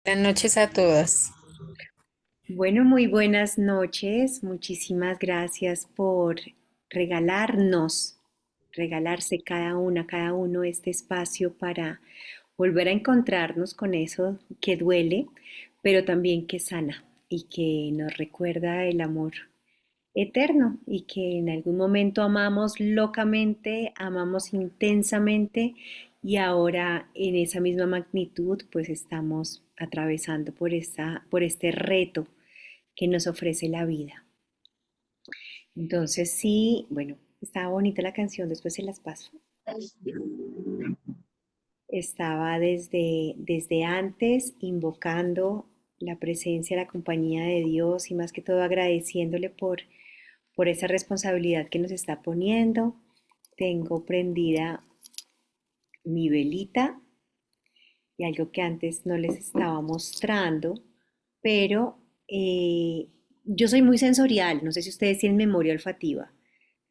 Buenas noches a todas. Bueno, muy buenas noches. Muchísimas gracias por regalarnos, regalarse cada una, cada uno este espacio para volver a encontrarnos con eso que duele, pero también que sana y que nos recuerda el amor eterno y que en algún momento amamos locamente, amamos intensamente y ahora en esa misma magnitud pues estamos atravesando por este reto que nos ofrece la vida. Entonces sí, bueno, estaba bonita la canción, después se las paso. Estaba desde antes invocando la presencia, la compañía de Dios y más que todo agradeciéndole por esa responsabilidad que nos está poniendo. Tengo prendida mi velita y algo que antes no les estaba mostrando, pero yo soy muy sensorial, no sé si ustedes tienen memoria olfativa.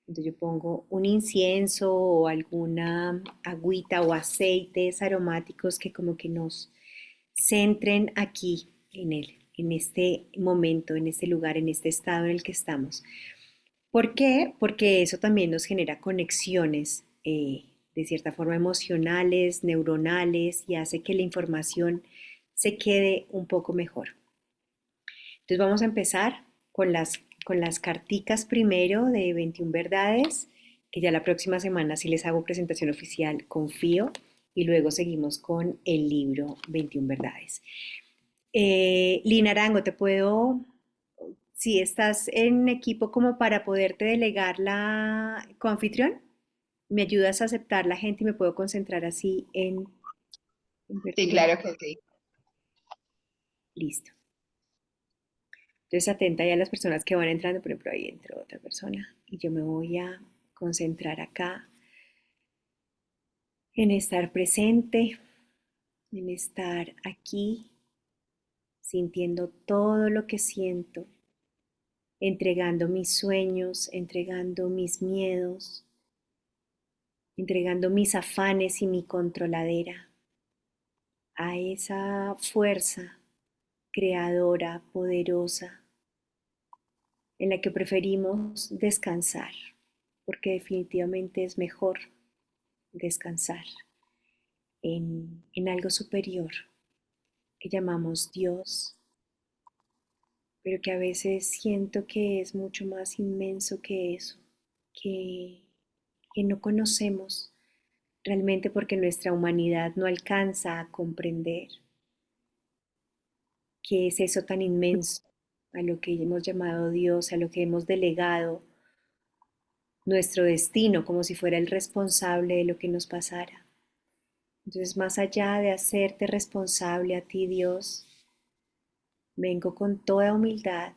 Entonces yo pongo un incienso o alguna agüita o aceites aromáticos que como que nos centren aquí en este momento, en este lugar, en este estado en el que estamos. ¿Por qué? Porque eso también nos genera conexiones de cierta forma emocionales, neuronales y hace que la información se quede un poco mejor. Entonces vamos a empezar con las carticas primero de 21 verdades, que ya la próxima semana si les hago presentación oficial, confío, y luego seguimos con el libro 21 verdades. Lina Arango, te puedo, si estás en equipo como para poderte delegar la coanfitrión, me ayudas a aceptar la gente y me puedo concentrar así en Sí, 21. claro que sí. Listo. Entonces atenta ya a las personas que van entrando, por ejemplo, ahí entró otra persona y yo me voy a concentrar acá en estar presente, en estar aquí, sintiendo todo lo que siento, entregando mis sueños, entregando mis miedos, entregando mis afanes y mi controladera a esa fuerza creadora, poderosa, en la que preferimos descansar, porque definitivamente es mejor descansar en algo superior que llamamos Dios, pero que a veces siento que es mucho más inmenso que eso, que, que no conocemos realmente porque nuestra humanidad no alcanza a comprender qué es eso tan inmenso a lo que hemos llamado Dios, a lo que hemos delegado nuestro destino como si fuera el responsable de lo que nos pasara. Entonces, más allá de hacerte responsable a ti, Dios, vengo con toda humildad,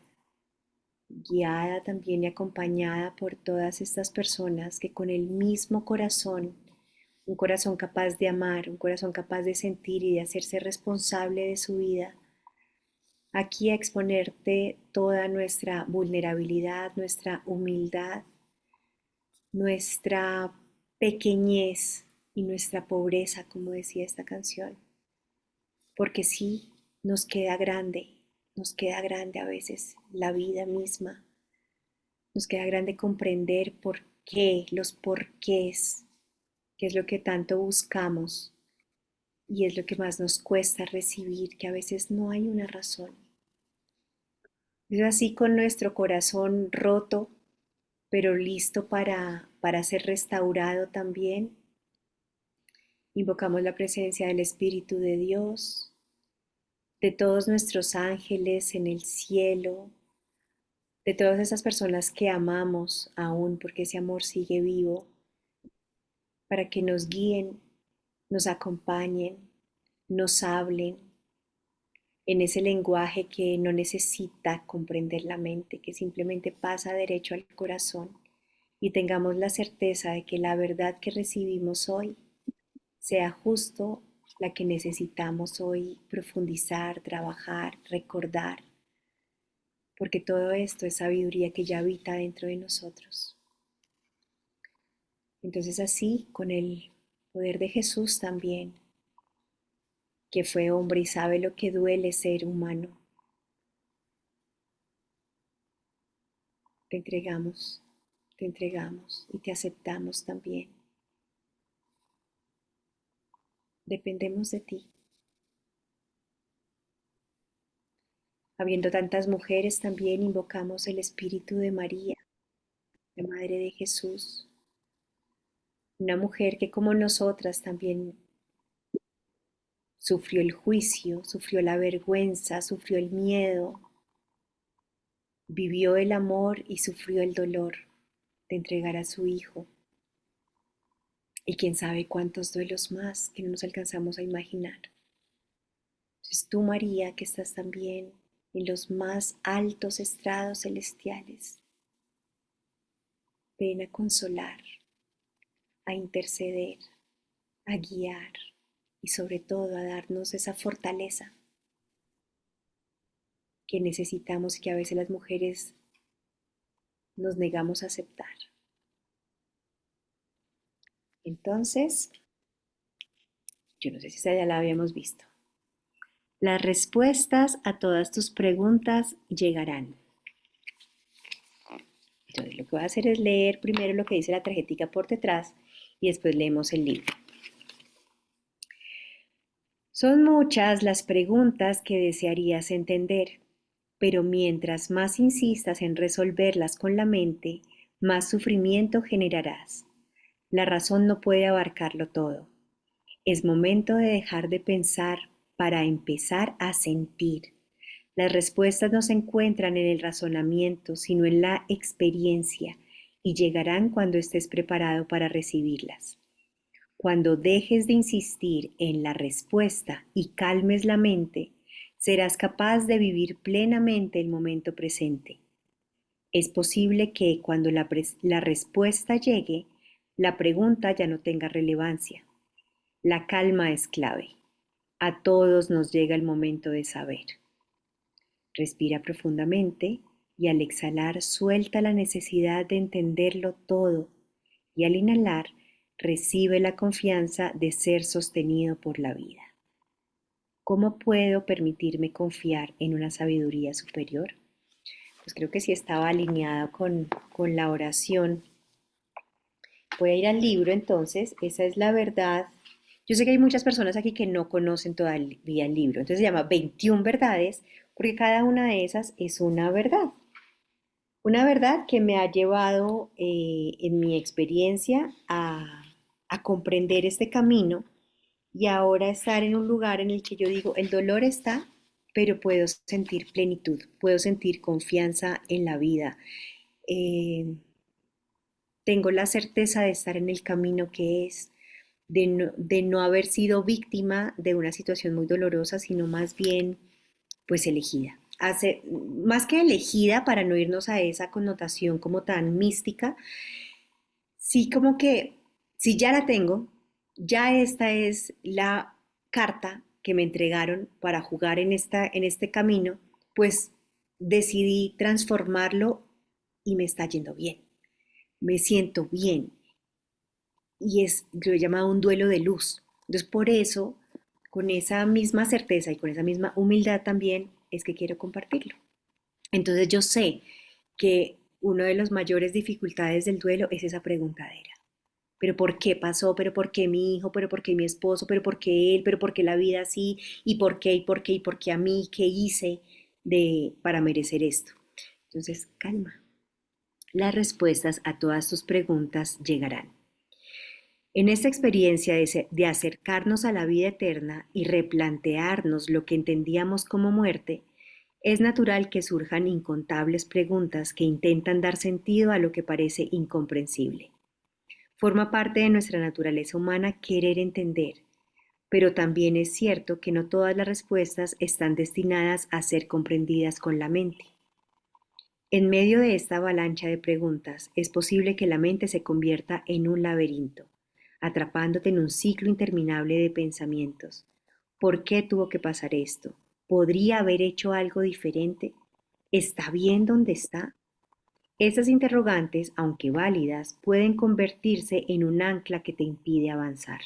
guiada también y acompañada por todas estas personas que con el mismo corazón, un corazón capaz de amar, un corazón capaz de sentir y de hacerse responsable de su vida, aquí a exponerte toda nuestra vulnerabilidad, nuestra humildad, nuestra pequeñez y nuestra pobreza, como decía esta canción. Porque sí, nos queda grande a veces la vida misma, nos queda grande comprender por qué, los porqués, que es lo que tanto buscamos y es lo que más nos cuesta recibir, que a veces no hay una razón. Es así con nuestro corazón roto, pero listo para ser restaurado también. Invocamos la presencia del Espíritu de Dios, de todos nuestros ángeles en el cielo, de todas esas personas que amamos aún porque ese amor sigue vivo, para que nos guíen, nos acompañen, nos hablen en ese lenguaje que no necesita comprender la mente, que simplemente pasa derecho al corazón y tengamos la certeza de que la verdad que recibimos hoy sea justo la que necesitamos hoy profundizar, trabajar, recordar, porque todo esto es sabiduría que ya habita dentro de nosotros. Entonces así, con el poder de Jesús también, que fue hombre y sabe lo que duele ser humano. Te entregamos y te aceptamos también. Dependemos de ti. Habiendo tantas mujeres, también invocamos el Espíritu de María, la Madre de Jesús, una mujer que como nosotras también sufrió el juicio, sufrió la vergüenza, sufrió el miedo, vivió el amor y sufrió el dolor de entregar a su hijo. Y quién sabe cuántos duelos más que no nos alcanzamos a imaginar. Entonces tú, María, que estás también en los más altos estrados celestiales, ven a consolar, a interceder, a guiar y sobre todo a darnos esa fortaleza que necesitamos y que a veces las mujeres nos negamos a aceptar. Entonces, yo no sé si esta ya la habíamos visto. Las respuestas a todas tus preguntas llegarán. Entonces, lo que voy a hacer es leer primero lo que dice la tarjetica por detrás y después leemos el libro. Son muchas las preguntas que desearías entender, pero mientras más insistas en resolverlas con la mente, más sufrimiento generarás. La razón no puede abarcarlo todo. Es momento de dejar de pensar para empezar a sentir. Las respuestas no se encuentran en el razonamiento, sino en la experiencia, y llegarán cuando estés preparado para recibirlas. Cuando dejes de insistir en la respuesta y calmes la mente, serás capaz de vivir plenamente el momento presente. Es posible que cuando la respuesta llegue, la pregunta ya no tenga relevancia. La calma es clave. A todos nos llega el momento de saber. Respira profundamente y al exhalar suelta la necesidad de entenderlo todo y al inhalar recibe la confianza de ser sostenido por la vida. ¿Cómo puedo permitirme confiar en una sabiduría superior? Pues creo que sí estaba alineado con la oración. Voy a ir al libro entonces, esa es la verdad. Yo sé que hay muchas personas aquí que no conocen todavía el libro, entonces se llama 21 verdades porque cada una de esas es una verdad. Una verdad que me ha llevado en mi experiencia a comprender este camino y ahora estar en un lugar en el que yo digo, el dolor está, pero puedo sentir plenitud, puedo sentir confianza en la vida. Eh, Tengo la certeza de estar en el camino que es, de no haber sido víctima de una situación muy dolorosa, sino más bien pues elegida. Más que elegida para no irnos a esa connotación como tan mística, sí como que si ya la tengo, ya esta es la carta que me entregaron para jugar en este camino, pues decidí transformarlo y me está yendo bien, me siento bien y es, lo he llamado un duelo de luz. Entonces por eso, con esa misma certeza y con esa misma humildad también es que quiero compartirlo. Entonces yo sé que una de las mayores dificultades del duelo es esa preguntadera. ¿Pero por qué pasó? ¿Pero por qué mi hijo? ¿Pero por qué mi esposo? ¿Pero por qué él? ¿Pero por qué la vida así? ¿Y por qué? ¿Y por qué? ¿Y por qué a mí? ¿Qué hice para merecer esto? Entonces, calma. Las respuestas a todas tus preguntas llegarán. En esta experiencia de acercarnos a la vida eterna y replantearnos lo que entendíamos como muerte, es natural que surjan incontables preguntas que intentan dar sentido a lo que parece incomprensible. Forma parte de nuestra naturaleza humana querer entender, pero también es cierto que no todas las respuestas están destinadas a ser comprendidas con la mente. En medio de esta avalancha de preguntas, es posible que la mente se convierta en un laberinto, atrapándote en un ciclo interminable de pensamientos. ¿Por qué tuvo que pasar esto? ¿Podría haber hecho algo diferente? ¿Está bien donde está? Estas interrogantes, aunque válidas, pueden convertirse en un ancla que te impide avanzar.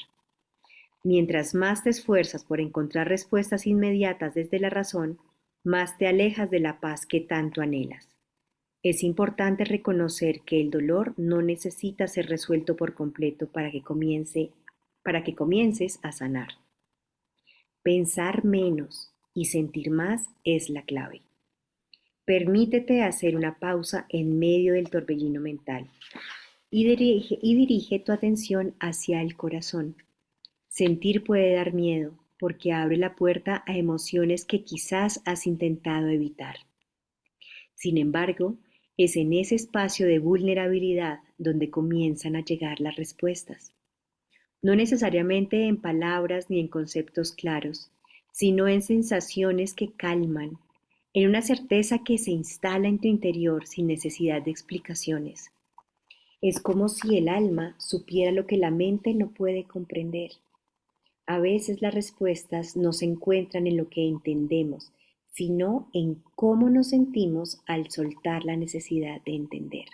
Mientras más te esfuerzas por encontrar respuestas inmediatas desde la razón, más te alejas de la paz que tanto anhelas. Es importante reconocer que el dolor no necesita ser resuelto por completo para que comiences a sanar. Pensar menos y sentir más es la clave. Permítete hacer una pausa en medio del torbellino mental y dirige tu atención hacia el corazón. Sentir puede dar miedo porque abre la puerta a emociones que quizás has intentado evitar. Sin embargo, es en ese espacio de vulnerabilidad donde comienzan a llegar las respuestas. No necesariamente en palabras ni en conceptos claros, sino en sensaciones que calman, en una certeza que se instala en tu interior sin necesidad de explicaciones. Es como si el alma supiera lo que la mente no puede comprender. A veces las respuestas no se encuentran en lo que entendemos, sino en cómo nos sentimos al soltar la necesidad de entender.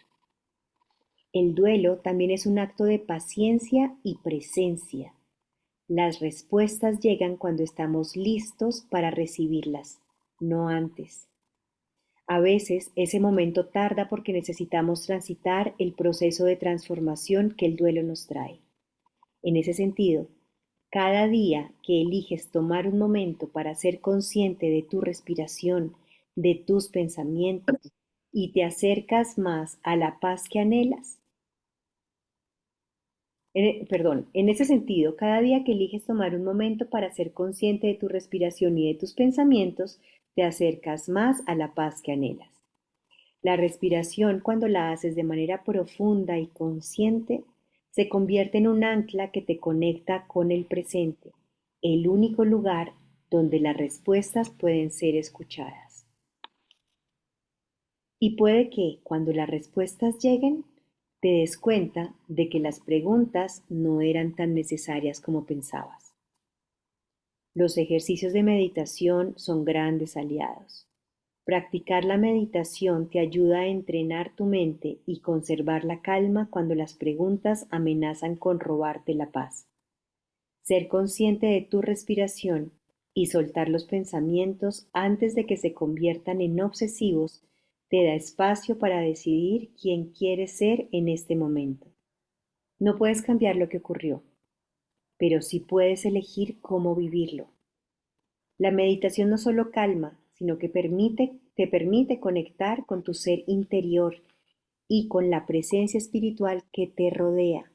El duelo también es un acto de paciencia y presencia. Las respuestas llegan cuando estamos listos para recibirlas, no antes. A veces ese momento tarda porque necesitamos transitar el proceso de transformación que el duelo nos trae. En ese sentido, cada día que eliges tomar un momento para ser consciente de tu respiración, de tus pensamientos y te acercas más a la paz que anhelas, en ese sentido, cada día que eliges tomar un momento para ser consciente de tu respiración y de tus pensamientos, te acercas más a la paz que anhelas. La respiración, cuando la haces de manera profunda y consciente, se convierte en un ancla que te conecta con el presente, el único lugar donde las respuestas pueden ser escuchadas. Y puede que, cuando las respuestas lleguen, te des cuenta de que las preguntas no eran tan necesarias como pensabas. Los ejercicios de meditación son grandes aliados. Practicar la meditación te ayuda a entrenar tu mente y conservar la calma cuando las preguntas amenazan con robarte la paz. Ser consciente de tu respiración y soltar los pensamientos antes de que se conviertan en obsesivos te da espacio para decidir quién quieres ser en este momento. No puedes cambiar lo que ocurrió, pero sí puedes elegir cómo vivirlo. La meditación no solo calma, sino que te permite conectar con tu ser interior y con la presencia espiritual que te rodea,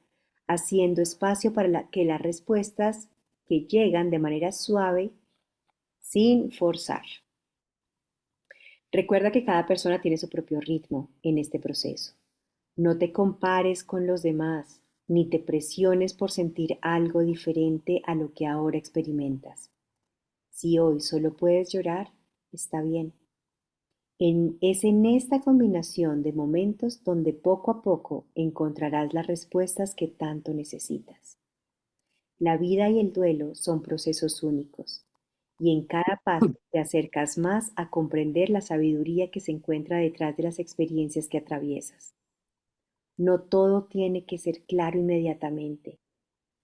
haciendo espacio para que las respuestas que llegan de manera suave, sin forzar. Recuerda que cada persona tiene su propio ritmo en este proceso. No te compares con los demás, ni te presiones por sentir algo diferente a lo que ahora experimentas. Si hoy solo puedes llorar, está bien. Es en esta combinación de momentos donde poco a poco encontrarás las respuestas que tanto necesitas. La vida y el duelo son procesos únicos, y en cada paso te acercas más a comprender la sabiduría que se encuentra detrás de las experiencias que atraviesas. No todo tiene que ser claro inmediatamente.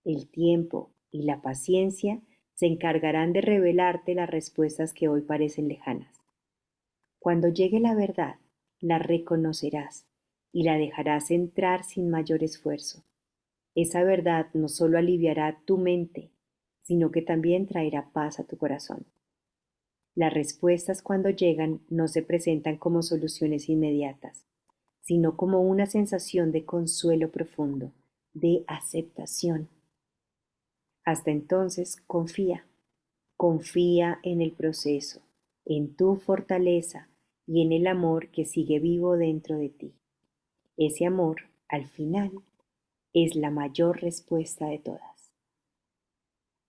El tiempo y la paciencia se encargarán de revelarte las respuestas que hoy parecen lejanas. Cuando llegue la verdad, la reconocerás y la dejarás entrar sin mayor esfuerzo. Esa verdad no solo aliviará tu mente, sino que también traerá paz a tu corazón. Las respuestas cuando llegan no se presentan como soluciones inmediatas, sino como una sensación de consuelo profundo, de aceptación. Hasta entonces, confía en el proceso, en tu fortaleza y en el amor que sigue vivo dentro de ti. Ese amor, al final, es la mayor respuesta de todas.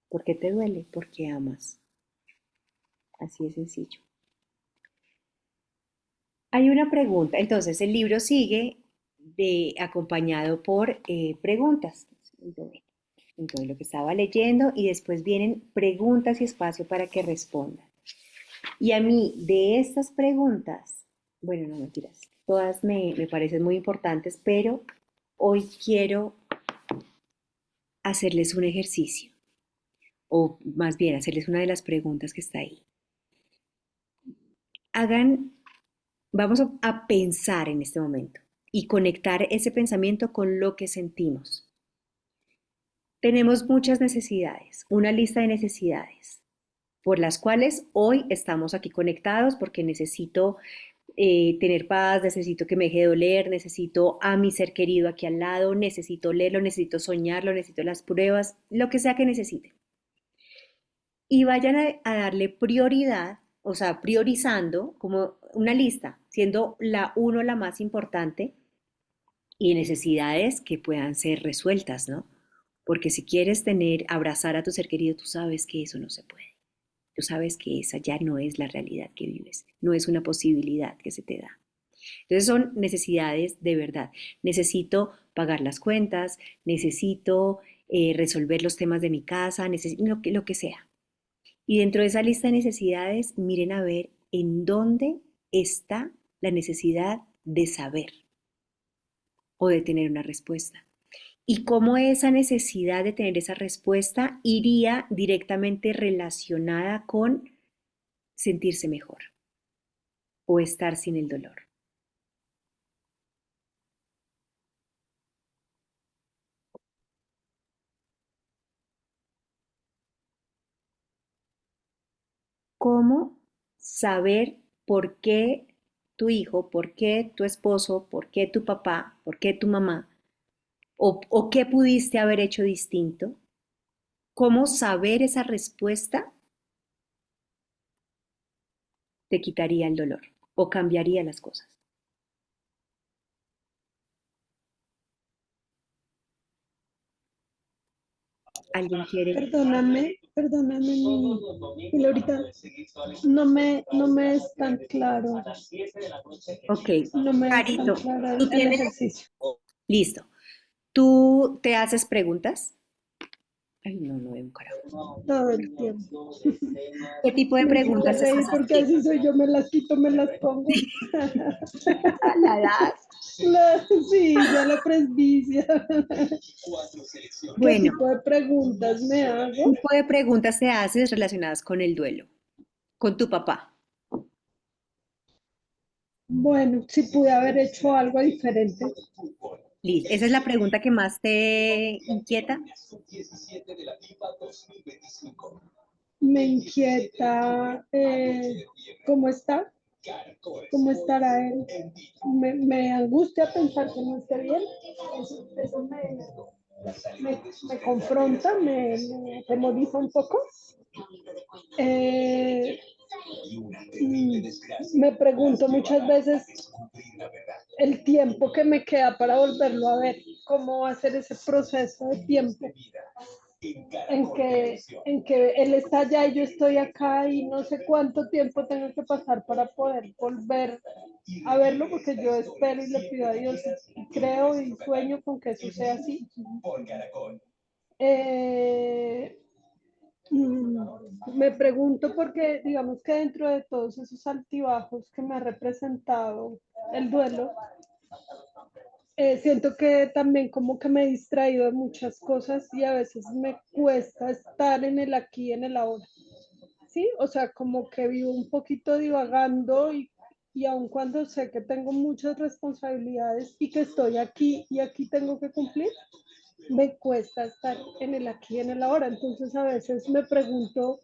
¿Por qué te duele? Porque amas. Así de sencillo. Hay una pregunta, entonces el libro sigue acompañado por preguntas. Entonces lo que estaba leyendo y después vienen preguntas y espacio para que respondan. Y a mí de estas preguntas, bueno, no mentiras, todas me parecen muy importantes, pero hoy quiero hacerles un ejercicio. o más bien hacerles una de las preguntas que está ahí. Hagan, vamos a pensar en este momento y conectar ese pensamiento con lo que sentimos. Tenemos muchas necesidades, una lista de necesidades por las cuales hoy estamos aquí conectados porque necesito tener paz, necesito que me deje de doler, necesito a mi ser querido aquí al lado, necesito leerlo, necesito soñarlo, necesito las pruebas, lo que sea que necesite. Y vayan a darle prioridad, o sea, priorizando como una lista, siendo la uno la más importante y necesidades que puedan ser resueltas, ¿no? Porque si quieres tener, abrazar a tu ser querido, tú sabes que eso no se puede. Tú sabes que esa ya no es la realidad que vives, no es una posibilidad que se te da. Entonces son necesidades de verdad. Necesito pagar las cuentas, necesito resolver los temas de mi casa, necesito lo que sea. Y dentro de esa lista de necesidades, miren a ver en dónde está la necesidad de saber o de tener una respuesta. Y cómo esa necesidad de tener esa respuesta iría directamente relacionada con sentirse mejor o estar sin el dolor. ¿Cómo saber por qué tu hijo, por qué tu esposo, por qué tu papá, por qué tu mamá, o qué pudiste haber hecho distinto? ¿Cómo saber esa respuesta te quitaría el dolor o cambiaría las cosas? ¿Alguien quiere? Perdóname, y ahorita no me es tan claro, Ok, no me es tan Carito, claro tú el tienes, ejercicio listo. ¿Tú te haces preguntas? Ay, no, no veo un carajo. todo el tiempo. ¿Qué tipo de Me hiciste preguntas te reír estás porque haciendo? así soy yo, me las quito, me las pongo. La edad. Sí, ya la presbicia. ¿Qué Bueno, tipo de preguntas me ¿qué hago? tipo de preguntas te haces relacionadas con el duelo? Con tu papá. Bueno, si pude haber hecho algo diferente. Liz, ¿esa es la pregunta que más te inquieta? Me inquieta cómo está, cómo estará él. Me angustia pensar que no esté bien. Eso me confronta, me atemoriza un poco. Eh, Me pregunto muchas veces el tiempo que me queda para volverlo a ver, cómo hacer ese proceso de tiempo en que él está allá y yo estoy acá y no sé cuánto tiempo tengo que pasar para poder volver a verlo, porque yo espero y le pido a Dios y creo y sueño con que eso sea así. Eh, Me pregunto porque digamos que dentro de todos esos altibajos que me ha representado el duelo, siento que también como que me he distraído de muchas cosas y a veces me cuesta estar en el aquí y en el ahora. ¿Sí? O sea, como que vivo un poquito divagando y aun cuando sé que tengo muchas responsabilidades y que estoy aquí y aquí tengo que cumplir, me cuesta estar en el aquí y en el ahora. Entonces a veces me pregunto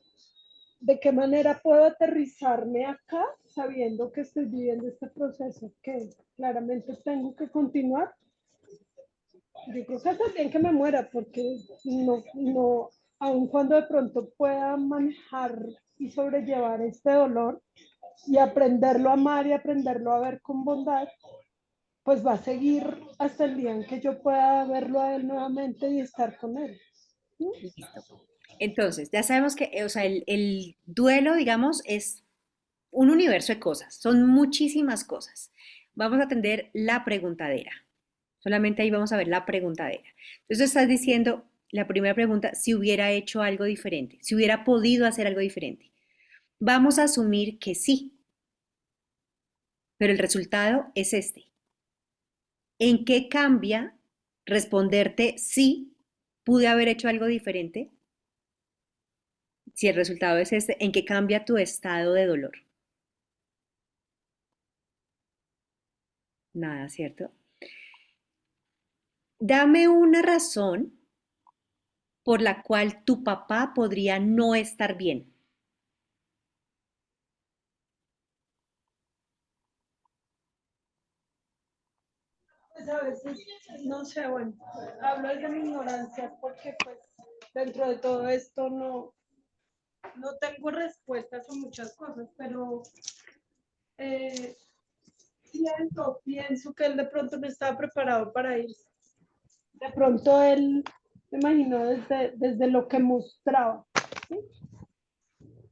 de qué manera puedo aterrizarme acá sabiendo que estoy viviendo este proceso que claramente tengo que continuar. Yo creo que está bien que me muera porque no, aun cuando de pronto pueda manejar y sobrellevar este dolor y aprenderlo a amar y aprenderlo a ver con bondad, pues va a seguir hasta el día en que yo pueda verlo a él nuevamente y estar con él. ¿Sí? Listo. Entonces, ya sabemos que, o sea, el duelo, digamos, es un universo de cosas, son muchísimas cosas. Vamos a atender la preguntadera. Solamente ahí vamos a ver la preguntadera. Entonces estás diciendo, la primera pregunta, si hubiera hecho algo diferente, si hubiera podido hacer algo diferente. Vamos a asumir que sí, pero el resultado es este. ¿En qué cambia responderte sí, pude haber hecho algo diferente? Si el resultado es este, ¿en qué cambia tu estado de dolor? Nada, ¿cierto? Dame una razón por la cual tu papá podría no estar bien. Pues a veces, no sé, bueno, hablo desde mi ignorancia porque pues dentro de todo esto no tengo respuestas a muchas cosas, pero eh, pienso que él de pronto no estaba preparado para irse. De pronto él, me imagino, desde lo que mostraba, ¿sí?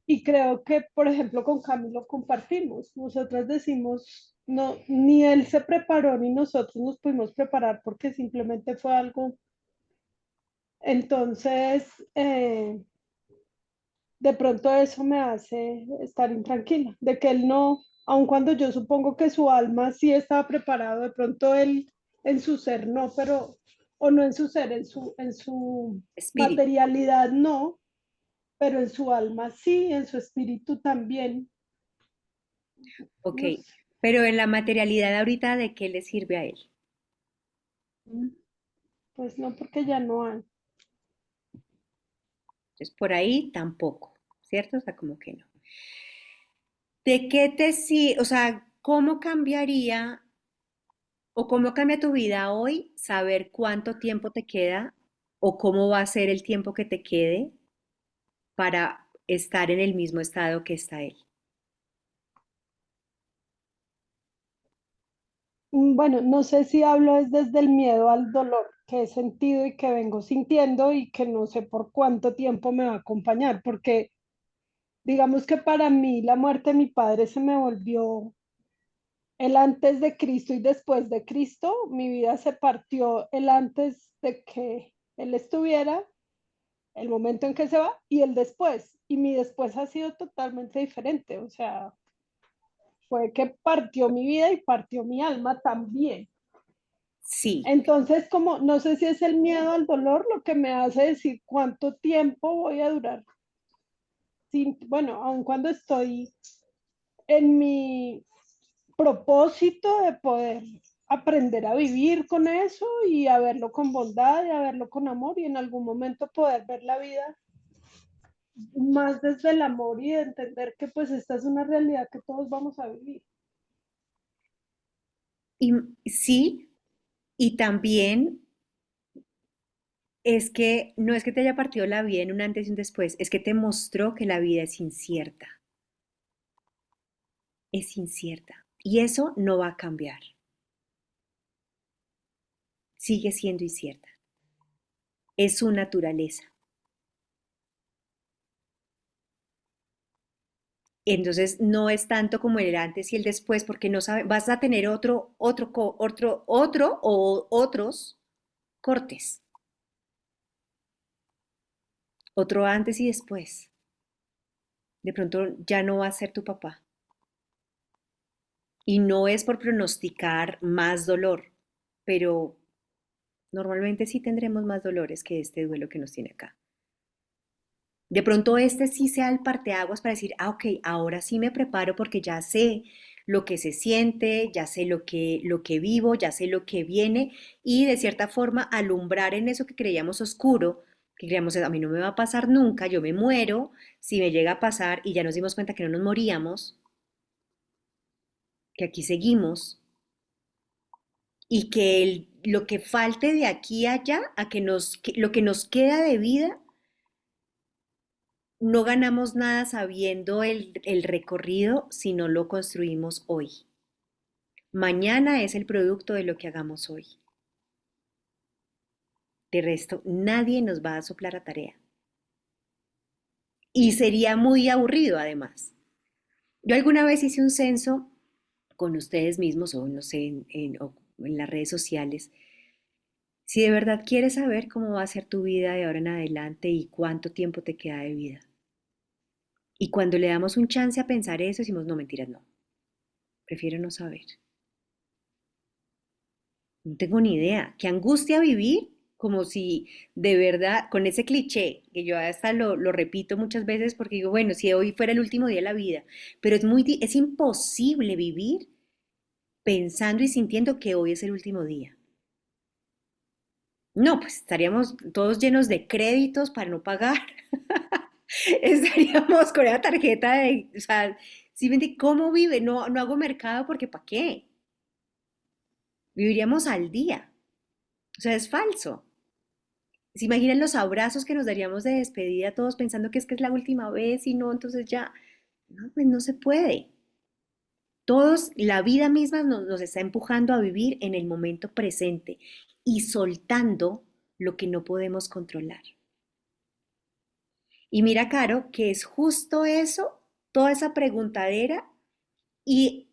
Y creo que, por ejemplo, con Cami lo compartimos. Nosotras decimos, no, ni él se preparó, ni nosotros nos pudimos preparar porque simplemente fue algo. Entonces, de pronto eso me hace estar intranquila, de que él no, aun cuando yo supongo que su alma sí estaba preparado, de pronto él en su ser no, pero, o no en su ser, en su Espíritu. materialidad no, pero en su alma sí, en su espíritu también, Ok, no sé. pero en la materialidad ahorita, ¿de qué le sirve a él? Pues no, porque ya no hay. Entonces, por ahí tampoco, ¿cierto? O sea, como que no. ¿De qué te sí, o sea, cómo cambiaría o cómo cambia tu vida hoy saber cuánto tiempo te queda o cómo va a ser el tiempo que te quede para estar en el mismo estado que está él? Bueno, no sé si hablo es desde el miedo al dolor que he sentido y que vengo sintiendo y que no sé por cuánto tiempo me va a acompañar, porque digamos que para mí la muerte de mi padre se me volvió el antes de Cristo y después de Cristo. Mi vida se partió el antes de que él estuviera, el momento en que se va y el después. Y mi después ha sido totalmente diferente, o sea, fue que partió mi vida y partió mi alma también. Sí, Entonces, como no sé si es el miedo al dolor lo que me hace decir cuánto tiempo voy a durar. Sin, bueno, aun cuando estoy en mi propósito de poder aprender a vivir con eso y a verlo con bondad y a verlo con amor y en algún momento poder ver la vida más desde el amor y de entender que pues esta es una realidad que todos vamos a vivir. y sí, y también es que no es que te haya partido la vida en un antes y un después, es que te mostró que la vida es incierta, es incierta. Y eso no va a cambiar, sigue siendo incierta. Es su naturaleza. Entonces no es tanto como el antes y el después, porque no sabe, vas a tener otro o otros cortes, otro antes y después. De pronto ya no va a ser tu papá. Y no es por pronosticar más dolor, pero normalmente sí tendremos más dolores que este duelo que nos tiene acá. De pronto este sí sea el parteaguas para decir, ah, ok, ahora sí me preparo porque ya sé lo que se siente, ya sé lo que vivo, ya sé lo que viene y de cierta forma alumbrar en eso que creíamos oscuro, que creíamos a mí no me va a pasar nunca, yo me muero, si me llega a pasar y ya nos dimos cuenta que no nos moríamos, que aquí seguimos y que lo que falte de aquí a allá, a que lo que nos queda de vida no ganamos nada sabiendo el recorrido si no lo construimos hoy. Mañana es el producto de lo que hagamos hoy. De resto, nadie nos va a soplar a tarea. Y sería muy aburrido además. Yo alguna vez hice un censo con ustedes mismos o no sé, o en las redes sociales. Si de verdad quieres saber cómo va a ser tu vida de ahora en adelante y cuánto tiempo te queda de vida. Y cuando le damos un chance a pensar eso, decimos, no, mentiras, no. Prefiero no saber. No tengo ni idea. Qué angustia vivir como si de verdad, con ese cliché, que yo hasta lo repito muchas veces porque digo, bueno, si hoy fuera el último día de la vida, pero es imposible vivir pensando y sintiendo que hoy es el último día. No, pues estaríamos todos llenos de créditos para no pagar. Estaríamos con la tarjeta de, o sea, simplemente, ¿cómo vive? No, no hago mercado porque ¿para qué? Viviríamos al día. O sea, es falso. ¿Se imaginan los abrazos que nos daríamos de despedida todos pensando que es la última vez y no, entonces ya, no, pues no se puede. Todos, la vida misma nos está empujando a vivir en el momento presente y soltando lo que no podemos controlar. Y mira, Caro, que es justo eso, toda esa preguntadera y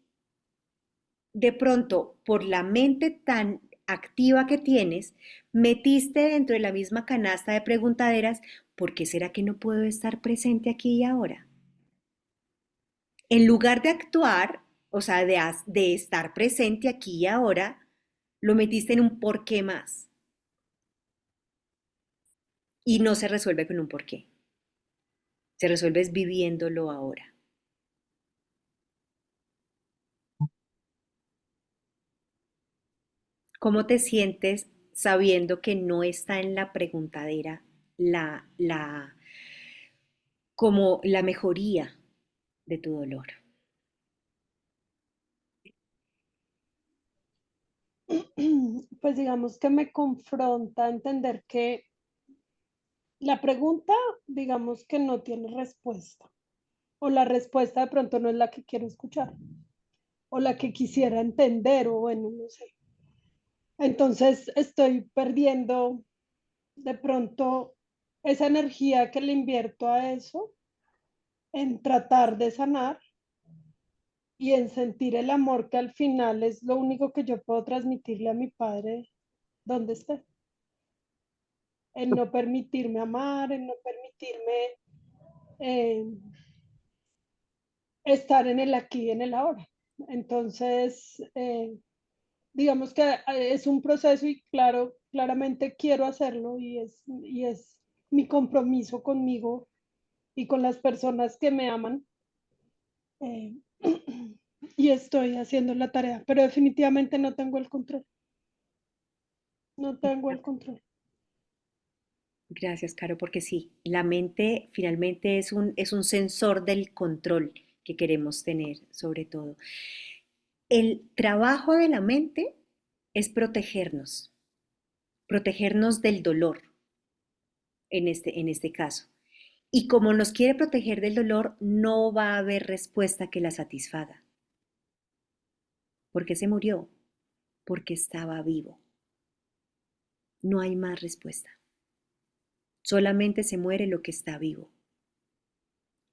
de pronto, por la mente tan activa que tienes, metiste dentro de la misma canasta de preguntaderas, ¿por qué será que no puedo estar presente aquí y ahora? En lugar de actuar, o sea, de estar presente aquí y ahora, lo metiste en un por qué más y no se resuelve con un por qué, se resuelve es viviéndolo ahora. ¿Cómo te sientes sabiendo que no está en la preguntadera la como la mejoría de tu dolor? Pues digamos que me confronta a entender que la pregunta, digamos que no tiene respuesta, o la respuesta de pronto no es la que quiero escuchar, o la que quisiera entender, o bueno, no sé. Entonces estoy perdiendo de pronto esa energía que le invierto a eso, en tratar de sanar y en sentir el amor que al final es lo único que yo puedo transmitirle a mi padre donde esté, en no permitirme amar, en no permitirme eh, estar en el aquí y en el ahora. Entonces, digamos que es un proceso y claro, claramente quiero hacerlo y es mi compromiso conmigo y con las personas que me aman. eh, y estoy haciendo la tarea, pero definitivamente no tengo el control, no tengo el control. Gracias, Caro, porque sí, la mente finalmente es un sensor del control que queremos tener sobre todo. El trabajo de la mente es protegernos del dolor en este caso. Y como nos quiere proteger del dolor, no va a haber respuesta que la satisfaga. ¿Por qué se murió? Porque estaba vivo. No hay más respuesta. Solamente se muere lo que está vivo.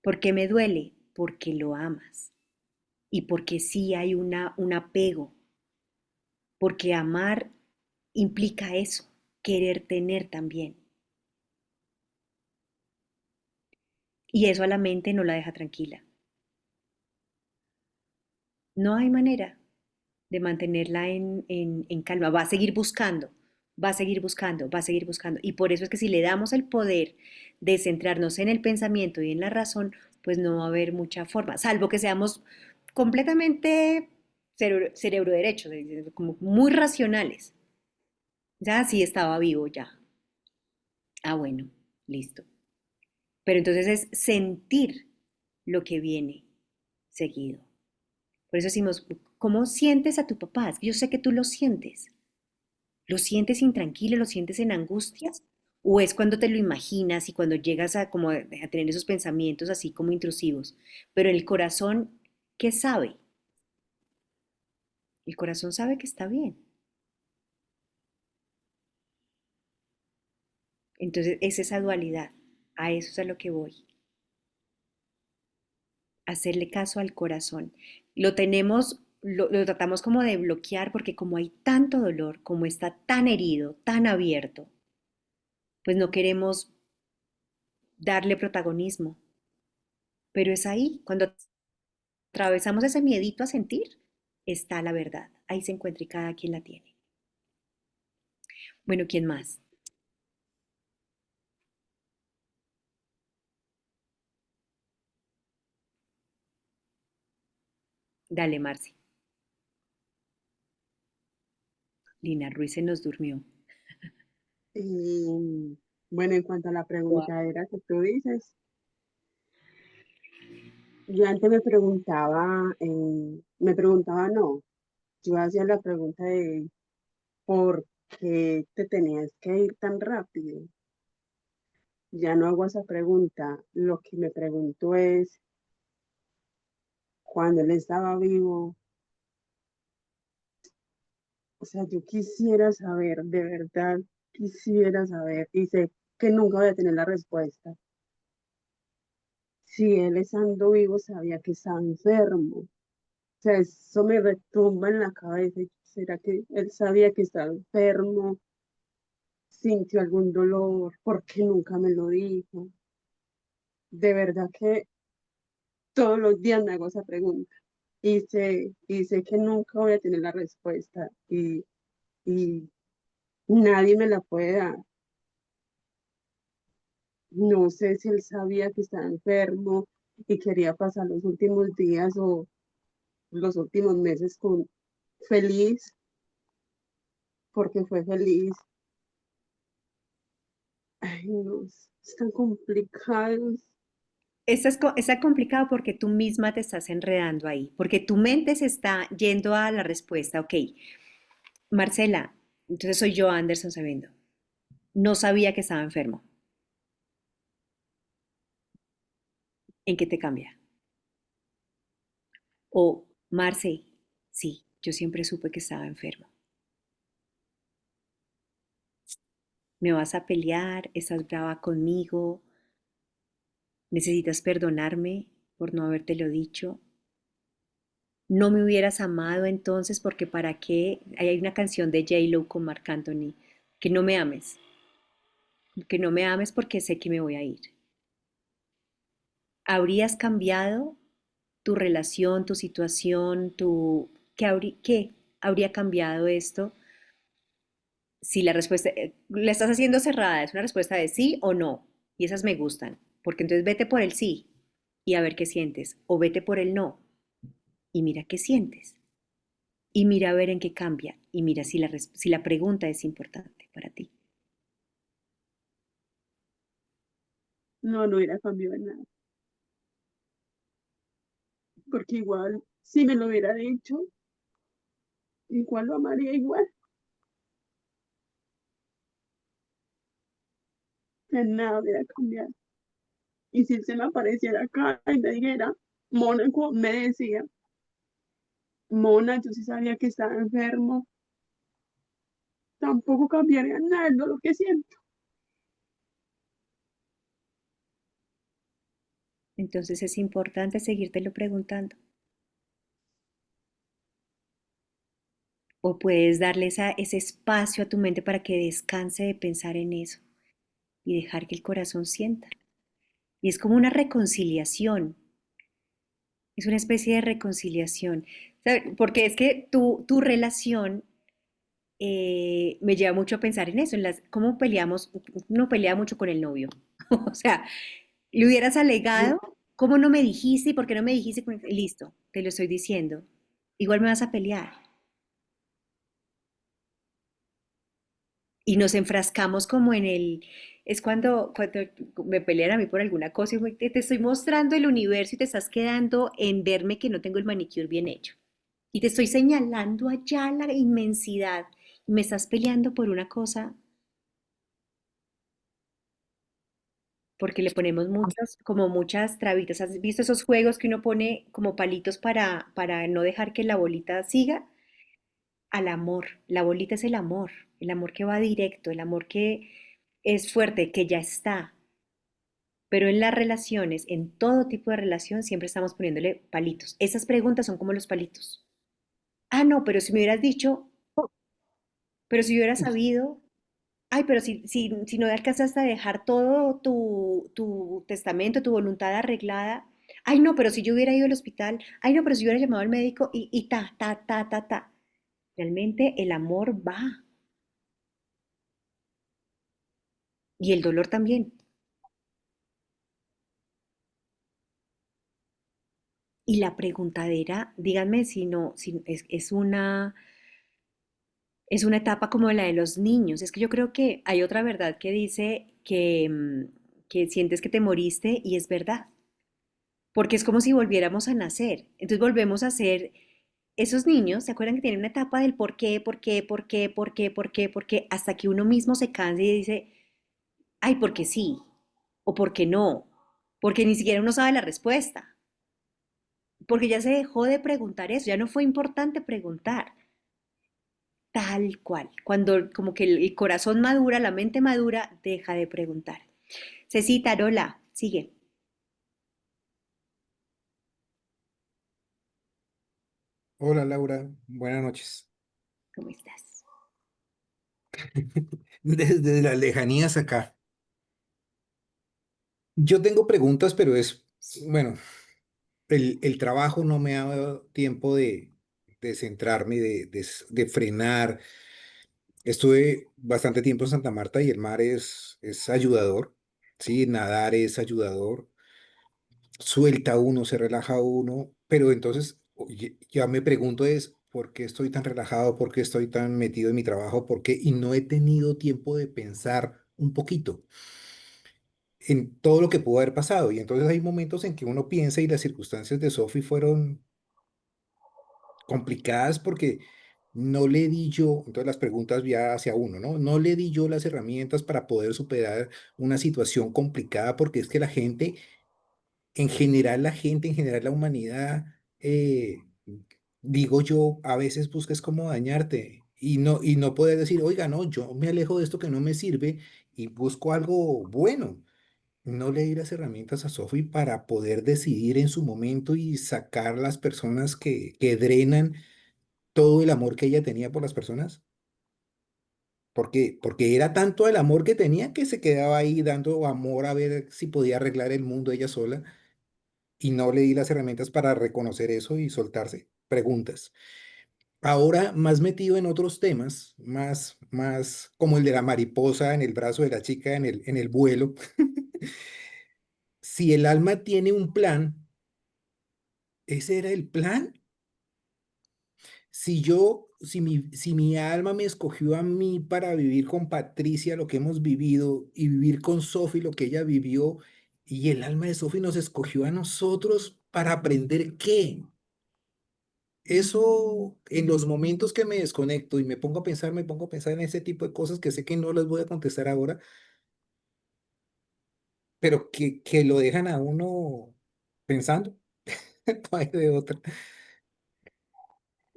¿Por qué me duele? Porque lo amas. Y porque sí hay un apego. Porque amar implica eso, querer tener también. Y eso a la mente no la deja tranquila. No hay manera de mantenerla en calma. Va a seguir buscando, va a seguir buscando, va a seguir buscando. Y por eso es que si le damos el poder de centrarnos en el pensamiento y en la razón, pues no va a haber mucha forma, salvo que seamos completamente cerebro derecho, como muy racionales. Ya sí estaba vivo, ya. Ah, bueno, listo. Pero entonces es sentir lo que viene seguido. Por eso decimos, ¿cómo sientes a tu papá? Es que yo sé que tú lo sientes. ¿Lo sientes intranquilo? ¿Lo sientes en angustia? ¿O es cuando te lo imaginas y cuando llegas a, como a tener esos pensamientos así como intrusivos? Pero el corazón, ¿qué sabe? El corazón sabe que está bien. Entonces es esa dualidad. A eso es a lo que voy. Hacerle caso al corazón. Lo tenemos, lo tratamos como de bloquear porque como hay tanto dolor, como está tan herido, tan abierto, pues no queremos darle protagonismo. Pero es ahí, cuando atravesamos ese miedito a sentir, está la verdad. Ahí se encuentra y cada quien la tiene. Bueno, ¿quién más? Dale, Marci. Lina Ruiz se nos durmió. Y bueno, en cuanto a la Wow. preguntadera que tú dices, yo antes me preguntaba no, yo hacía la pregunta de ¿por qué te tenías que ir tan rápido? Ya no hago esa pregunta, lo que me pregunto es, cuando él estaba vivo, o sea, yo quisiera saber, de verdad, quisiera saber, y sé que nunca voy a tener la respuesta. Si él estando vivo sabía que estaba enfermo. O sea, eso me retumba en la cabeza. ¿Será que él sabía que estaba enfermo? ¿Sintió algún dolor? ¿Por qué nunca me lo dijo? De verdad que todos los días me hago esa pregunta. Y sé que nunca voy a tener la respuesta. Y nadie me la puede dar. No sé si él sabía que estaba enfermo y quería pasar los últimos días o los últimos meses feliz, porque fue feliz. Ay, no, es tan complicado. Está complicado porque tú misma te estás enredando ahí, porque tu mente se está yendo a la respuesta. Ok, Marcela, entonces soy yo, Anderson Sabiendo. No sabía que estaba enfermo. ¿En qué te cambia? O, Marce, sí, yo siempre supe que estaba enfermo. ¿Me vas a pelear? ¿Estás brava conmigo? ¿Necesitas perdonarme por no habértelo dicho? ¿No me hubieras amado entonces? Porque para qué, ahí hay una canción de J-Lo con Marc Anthony, que no me ames, que no me ames porque sé que me voy a ir. ¿Habrías cambiado tu relación, tu situación, qué habría cambiado esto si la respuesta, la estás haciendo cerrada, es una respuesta de sí o no, y esas me gustan, porque entonces vete por el sí y a ver qué sientes, o vete por el no y mira qué sientes, y mira a ver en qué cambia, y mira si la pregunta es importante para ti. No, no hubiera cambiado en nada, porque igual, si me lo hubiera dicho, igual lo amaría igual, en nada hubiera cambiado. Y si él se me apareciera acá y me dijera, Mónaco, me decía, Mona, yo sí sabía que estaba enfermo, tampoco cambiaría nada, es lo que siento. Entonces es importante seguírtelo preguntando. O puedes darle ese espacio a tu mente para que descanse de pensar en eso y dejar que el corazón sienta. Y es como una reconciliación, es una especie de reconciliación. Porque es que tu relación me lleva mucho a pensar en eso, en cómo peleamos, uno pelea mucho con el novio. O sea, le hubieras alegado, ¿cómo no me dijiste y por qué no me dijiste? Listo, te lo estoy diciendo. Igual me vas a pelear. Y nos enfrascamos como en es cuando me pelean a mí por alguna cosa y te estoy mostrando el universo y te estás quedando en verme que no tengo el manicure bien hecho. Y te estoy señalando allá la inmensidad y me estás peleando por una cosa porque le ponemos como muchas trabitas. ¿Has visto esos juegos que uno pone como palitos para no dejar que la bolita siga? Al amor. La bolita es el amor que va directo, el amor que es fuerte, que ya está. Pero en las relaciones, en todo tipo de relación, siempre estamos poniéndole palitos. Esas preguntas son como los palitos. Ah, no, pero si me hubieras dicho, pero si hubieras sabido, ay, pero si no alcanzaste a dejar todo tu testamento, tu voluntad arreglada, ay, no, pero si yo hubiera ido al hospital, ay, no, pero si yo hubiera llamado al médico y ta, ta, ta, ta, ta. Realmente el amor va y el dolor también. Y la preguntadera, díganme si no, si es una etapa como la de los niños. Es que yo creo que hay otra verdad que dice que sientes que te moriste y es verdad, porque es como si volviéramos a nacer. Entonces volvemos a ser esos niños, ¿se acuerdan que tienen una etapa del por qué, por qué, por qué, por qué, por qué, por qué, hasta que uno mismo se cansa y dice, ay, porque sí, o porque no, porque ni siquiera uno sabe la respuesta, porque ya se dejó de preguntar eso, ya no fue importante preguntar. Tal cual. Cuando como que el corazón madura, la mente madura, deja de preguntar. Ceci Tarola, sigue. Hola Laura, buenas noches. ¿Cómo estás? Desde las lejanías acá. Yo tengo preguntas, pero bueno, el trabajo no me ha dado tiempo de centrarme, de frenar. Estuve bastante tiempo en Santa Marta y el mar es ayudador, ¿sí? Nadar es ayudador, suelta uno, se relaja uno, pero entonces oye, ya me pregunto ¿por qué estoy tan relajado? ¿Por qué estoy tan metido en mi trabajo? ¿Por qué? Y no he tenido tiempo de pensar un poquito en todo lo que pudo haber pasado. Y entonces hay momentos en que uno piensa y las circunstancias de Sophie fueron complicadas porque no le di yo, entonces las preguntas ya hacia uno, ¿no? No le di yo las herramientas para poder superar una situación complicada porque es que la gente, en general la humanidad, digo yo, a veces buscas cómo dañarte y no poder decir, oiga, no, yo me alejo de esto que no me sirve y busco algo bueno. No le di las herramientas a Sophie para poder decidir en su momento y sacar las personas que drenan todo el amor que ella tenía por las personas. Porque era tanto el amor que tenía que se quedaba ahí dando amor a ver si podía arreglar el mundo ella sola y no le di las herramientas para reconocer eso y soltarse. Preguntas. Ahora más metido en otros temas, más como el de la mariposa en el brazo de la chica en el vuelo. Si el alma tiene un plan, ¿ese era el plan? Si mi alma me escogió a mí para vivir con Patricia lo que hemos vivido y vivir con Sophie lo que ella vivió, y el alma de Sophie nos escogió a nosotros para aprender qué. Eso, en los momentos que me desconecto y me pongo a pensar en ese tipo de cosas que sé que no les voy a contestar ahora, pero que lo dejan a uno pensando. No hay de otra.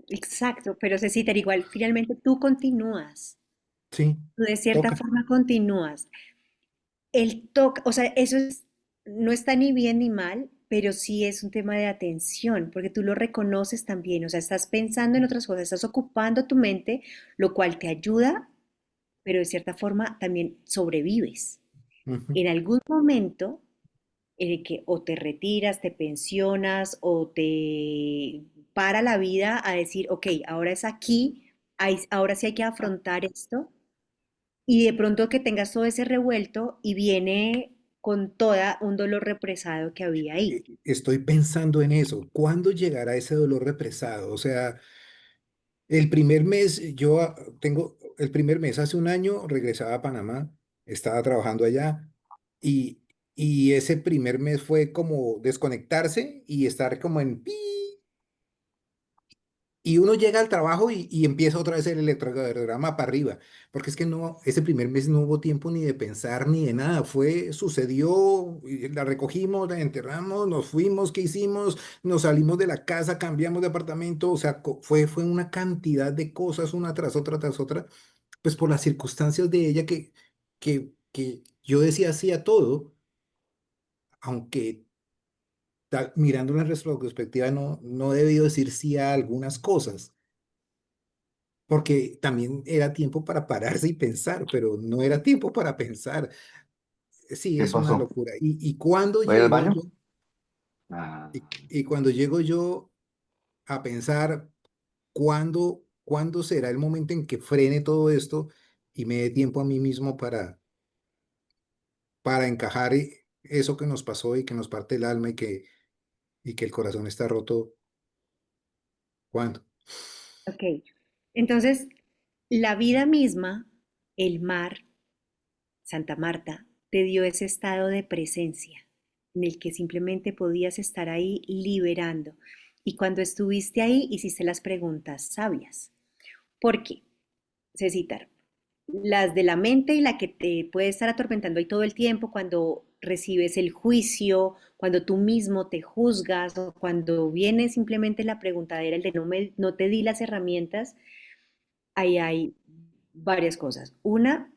Exacto, pero Ceci, igual, finalmente tú continúas, Sí, tú de cierta toca. forma continúas. El toque, o sea, eso es, no está ni bien ni mal, pero sí es un tema de atención, porque tú lo reconoces también, o sea, estás pensando en otras cosas, estás ocupando tu mente, lo cual te ayuda, pero de cierta forma también sobrevives. Ujú. En algún momento en el que o te retiras, te pensionas o te para la vida a decir, ok, ahora es aquí, ahora sí hay que afrontar esto, y de pronto que tengas todo ese revuelto y viene con toda un dolor represado que había ahí. Estoy pensando en eso. ¿Cuándo llegará ese dolor represado? O sea, el primer mes, el primer mes, hace un año, regresaba a Panamá, estaba trabajando allá y, y ese primer mes fue como desconectarse y estar como en pi. Y uno llega al trabajo y empieza otra vez el electrocardiograma para arriba, porque es que no, ese primer mes no hubo tiempo ni de pensar ni de nada, sucedió, y la recogimos, la enterramos, nos fuimos, ¿qué hicimos? Nos salimos de la casa, cambiamos de apartamento, o sea, fue una cantidad de cosas una tras otra, pues por las circunstancias de ella que yo decía sí a todo, aunque mirando en retrospectiva no he debido decir sí a algunas cosas porque también era tiempo para pararse y pensar, pero no era tiempo para pensar. Sí, ¿Qué es una pasó? locura. Y cuando ¿Voy al llego yo, baño? Ah, y cuando llego yo a pensar cuándo será el momento en que frene todo esto y me dé tiempo a mí mismo para encajar eso que nos pasó y que nos parte el alma y que y que el corazón está roto, ¿cuándo? Ok. Entonces, la vida misma, el mar, Santa Marta, te dio ese estado de presencia en el que simplemente podías estar ahí liberando. Y cuando estuviste ahí, hiciste las preguntas sabias. ¿Por qué? Cecitar, las de la mente y la que te puede estar atormentando ahí todo el tiempo cuando recibes el juicio, cuando tú mismo te juzgas o cuando viene simplemente la preguntadera, el de no te di las herramientas, ahí hay varias cosas. Una,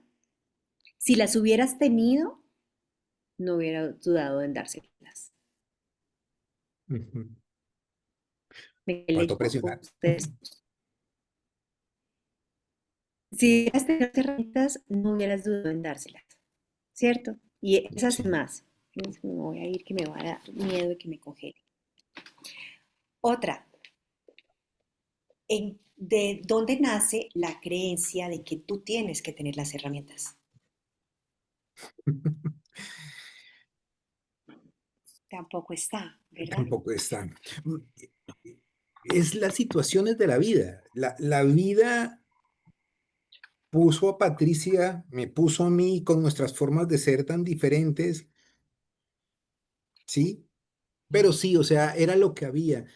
si las hubieras tenido, no hubiera dudado en dárselas. Ujú. Me Faltó leyó presionar. ustedes. Si hubieras tenido las herramientas, no hubieras dudado en dárselas, ¿cierto? Y esas Sí. más. Me voy a ir que me va a dar miedo de que me congele. Otra, ¿de dónde nace la creencia de que tú tienes que tener las herramientas? Tampoco está, ¿verdad? Tampoco está. Mm, Es las situaciones de la vida. La vida puso a Patricia, me puso a mí con nuestras formas de ser tan diferentes, ¿sí? Pero sí, o sea, era lo que había.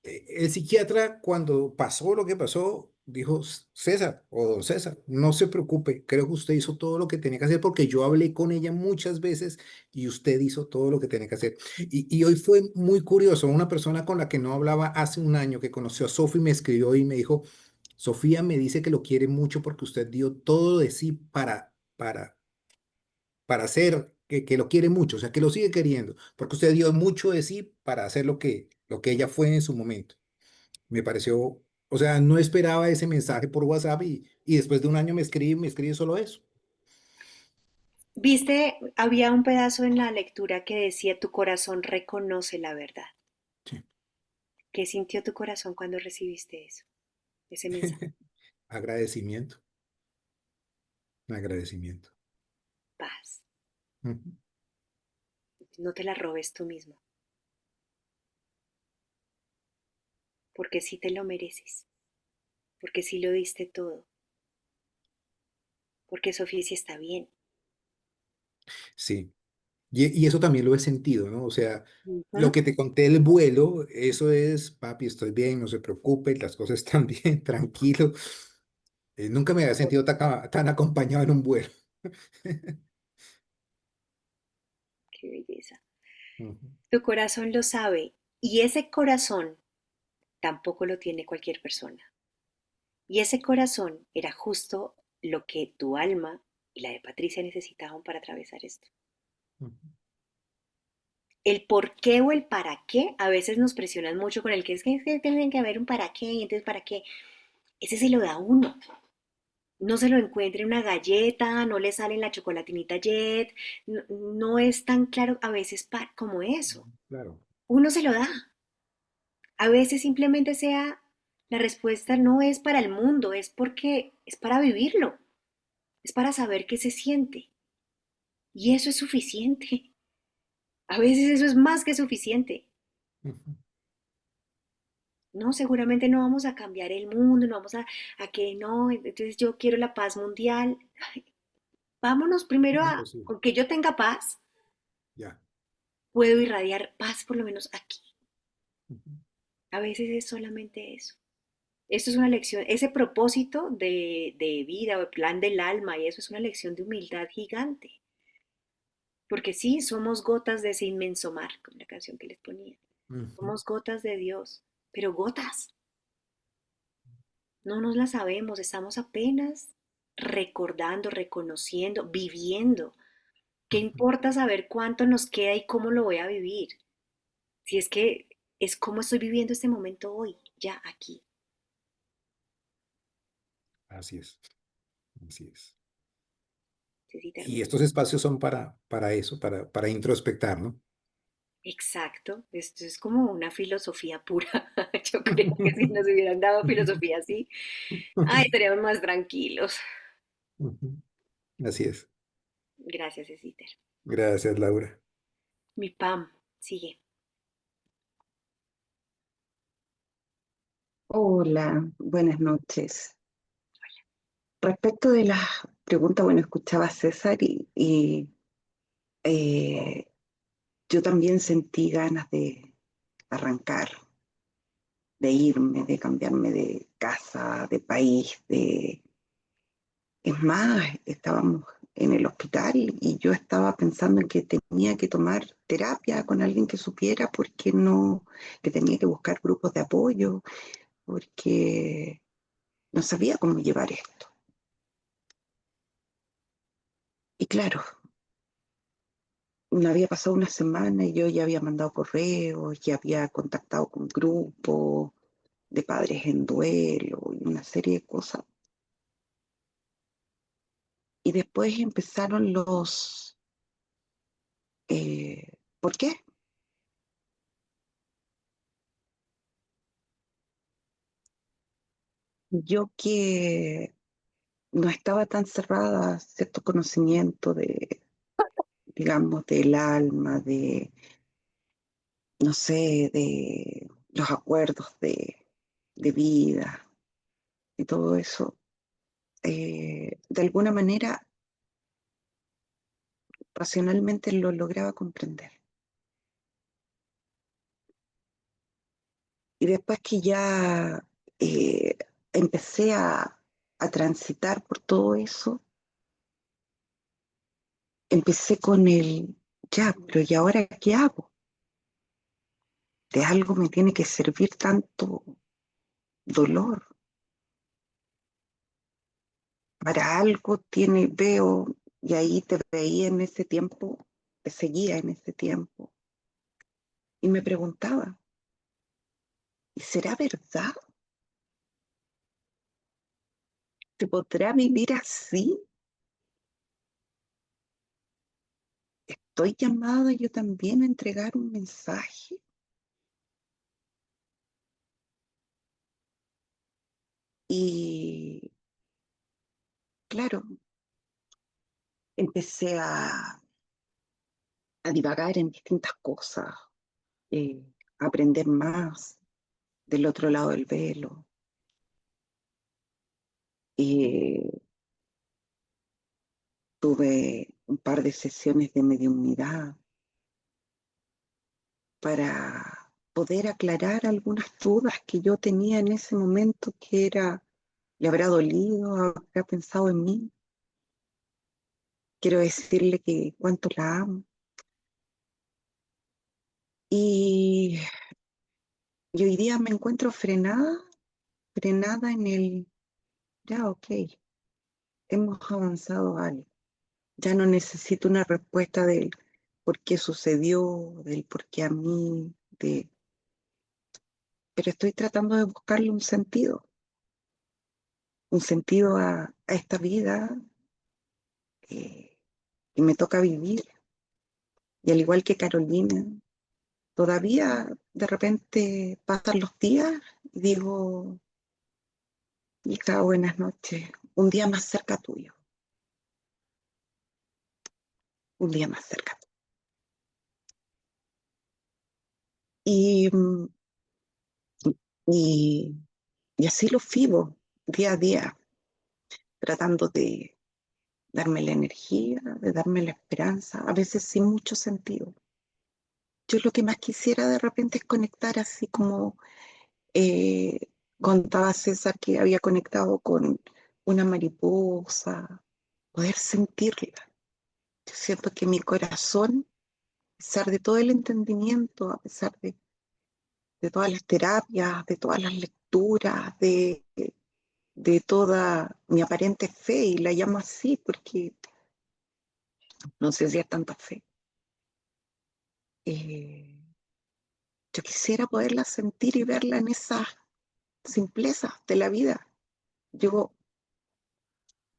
El psiquiatra, cuando pasó lo que pasó, dijo, César o don César, no se preocupe, creo que usted hizo todo lo que tenía que hacer porque yo hablé con ella muchas veces y usted hizo todo lo que tenía que hacer. Y hoy fue muy curioso, una persona con la que no hablaba hace un año, que conoció a Sophie, me escribió y me dijo, Sofía me dice que lo quiere mucho porque usted dio todo de sí para hacer, que lo quiere mucho, o sea, que lo sigue queriendo, porque usted dio mucho de sí para hacer lo que ella fue en su momento. Me pareció, o sea, no esperaba ese mensaje por WhatsApp y después de un año me escribe solo eso. Viste, había un pedazo en la lectura que decía, tu corazón reconoce la verdad. Sí. ¿Qué sintió tu corazón cuando recibiste eso, ese mensaje? Agradecimiento, agradecimiento. Paz. Ujú. No te la robes tú mismo, porque sí te lo mereces, porque sí lo diste todo, porque Sofía sí está bien. Sí, y eso también lo he sentido, ¿no? O sea, lo Ujú. que te conté del vuelo, eso es, papi, estoy bien, no se preocupe, las cosas están bien, tranquilo. Nunca me había sentido tan acompañado en un vuelo. Qué belleza. Ujú. Tu corazón lo sabe y ese corazón tampoco lo tiene cualquier persona. Y ese corazón era justo lo que tu alma y la de Patricia necesitaban para atravesar esto. Ujú. El por qué o el para qué a veces nos presionan mucho con el que tiene que haber un para qué, y entonces para qué. Ese se lo da uno. No se lo encuentre en una galleta, no le sale en la chocolatinita Jet, no, no es tan claro a veces como eso. Claro. Uno se lo da. A veces simplemente sea la respuesta no es para el mundo, es porque es para vivirlo, es para saber qué se siente. Y eso es suficiente. A veces eso es más que suficiente. Ujú. No, seguramente no vamos a cambiar el mundo, no vamos a que no, entonces yo quiero la paz mundial. Ay, vámonos primero a, Imposible. con que yo tenga paz, Ya. puedo irradiar paz por lo menos aquí. Ujú. A veces es solamente eso. Esto es una lección, ese propósito de vida o el plan del alma y eso es una lección de humildad gigante. Porque sí, somos gotas de ese inmenso mar, como la canción que les ponía. Ujú. Somos gotas de Dios, pero gotas. No nos la sabemos, estamos apenas recordando, reconociendo, viviendo. ¿Qué Ujú. importa saber cuánto nos queda y cómo lo voy a vivir? Si es que es como estoy viviendo este momento hoy, ya aquí. Así es, así es. Cecita Y hermosa. estos espacios son para eso, para introspectar, ¿no? Exacto, esto es como una filosofía pura. Yo creo que si nos hubieran dado filosofía así, ay, estaríamos más tranquilos. Ujú. Así es. Gracias, Cecita. Gracias, Laura. Mi Pam, sigue. Hola, buenas noches. Respecto de las preguntas, bueno, escuchaba a César y yo también sentí ganas de arrancar, de irme, de cambiarme de casa, de país, de... Es más, estábamos en el hospital y yo estaba pensando en que tenía que tomar terapia con alguien que supiera porque no, que tenía que buscar grupos de apoyo, porque no sabía cómo llevar esto. Y claro, no había pasado una semana y yo ya había mandado correos, ya había contactado con grupos de padres en duelo y una serie de cosas. Y después empezaron ¿por qué? Yo que no estaba tan cerrada a cierto conocimiento de, digamos, del alma, de, no sé, de los acuerdos de vida y todo eso, de alguna manera racionalmente lo lograba comprender. Y después que ya eh, empecé a transitar por todo eso, empecé con el, ya, pero ¿y ahora qué hago? De algo me tiene que servir tanto dolor. Para algo tiene, veo, y ahí te veía en ese tiempo, te seguía en ese tiempo. Y me preguntaba, ¿y será verdad? ¿Se podrá vivir así? ¿Estoy llamada yo también a entregar un mensaje? Y claro, empecé a divagar en distintas cosas, a aprender más del otro lado del velo. Y tuve un par de sesiones de mediunidad para poder aclarar algunas dudas que yo tenía en ese momento, que era, ¿le habrá dolido? ¿Habrá pensado en mí? Quiero decirle que cuánto la amo. Y, y hoy día me encuentro frenada en el, ya, ok, hemos avanzado algo. Ya no necesito una respuesta del por qué sucedió, del por qué a mí, pero estoy tratando de buscarle un sentido a esta vida eh, que me toca vivir. Y al igual que Carolina, todavía de repente pasan los días y digo, hija, buenas noches, un día más cerca tuyo, un día más cerca. Y, y, y así lo vivo día a día, tratando de darme la energía, de darme la esperanza, a veces sin mucho sentido. Yo lo que más quisiera de repente es conectar así como eh, contaba César que había conectado con una mariposa, poder sentirla. Yo siento que mi corazón, a pesar de todo el entendimiento, a pesar de todas las terapias, de todas las lecturas, de toda mi aparente fe, y la llamo así porque no sé si es tanta fe, eh, yo quisiera poderla sentir y verla en esas simplezas de la vida. Yo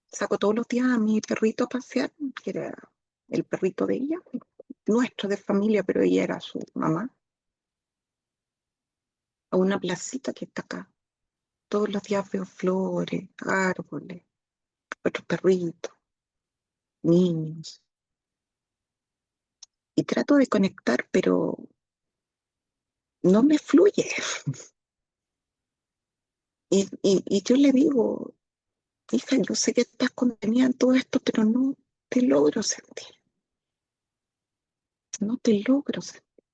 saco todos los días a mi perrito a pasear, que era el perrito de ella, nuestro de familia, pero ella era su mamá, a una placita que está acá. Todos los días veo flores, árboles, otros perritos, niños, y trato de conectar, pero no me fluye. Y yo le digo, hija, yo sé que estás contenida en todo esto, pero no te logro sentir, no te logro sentir.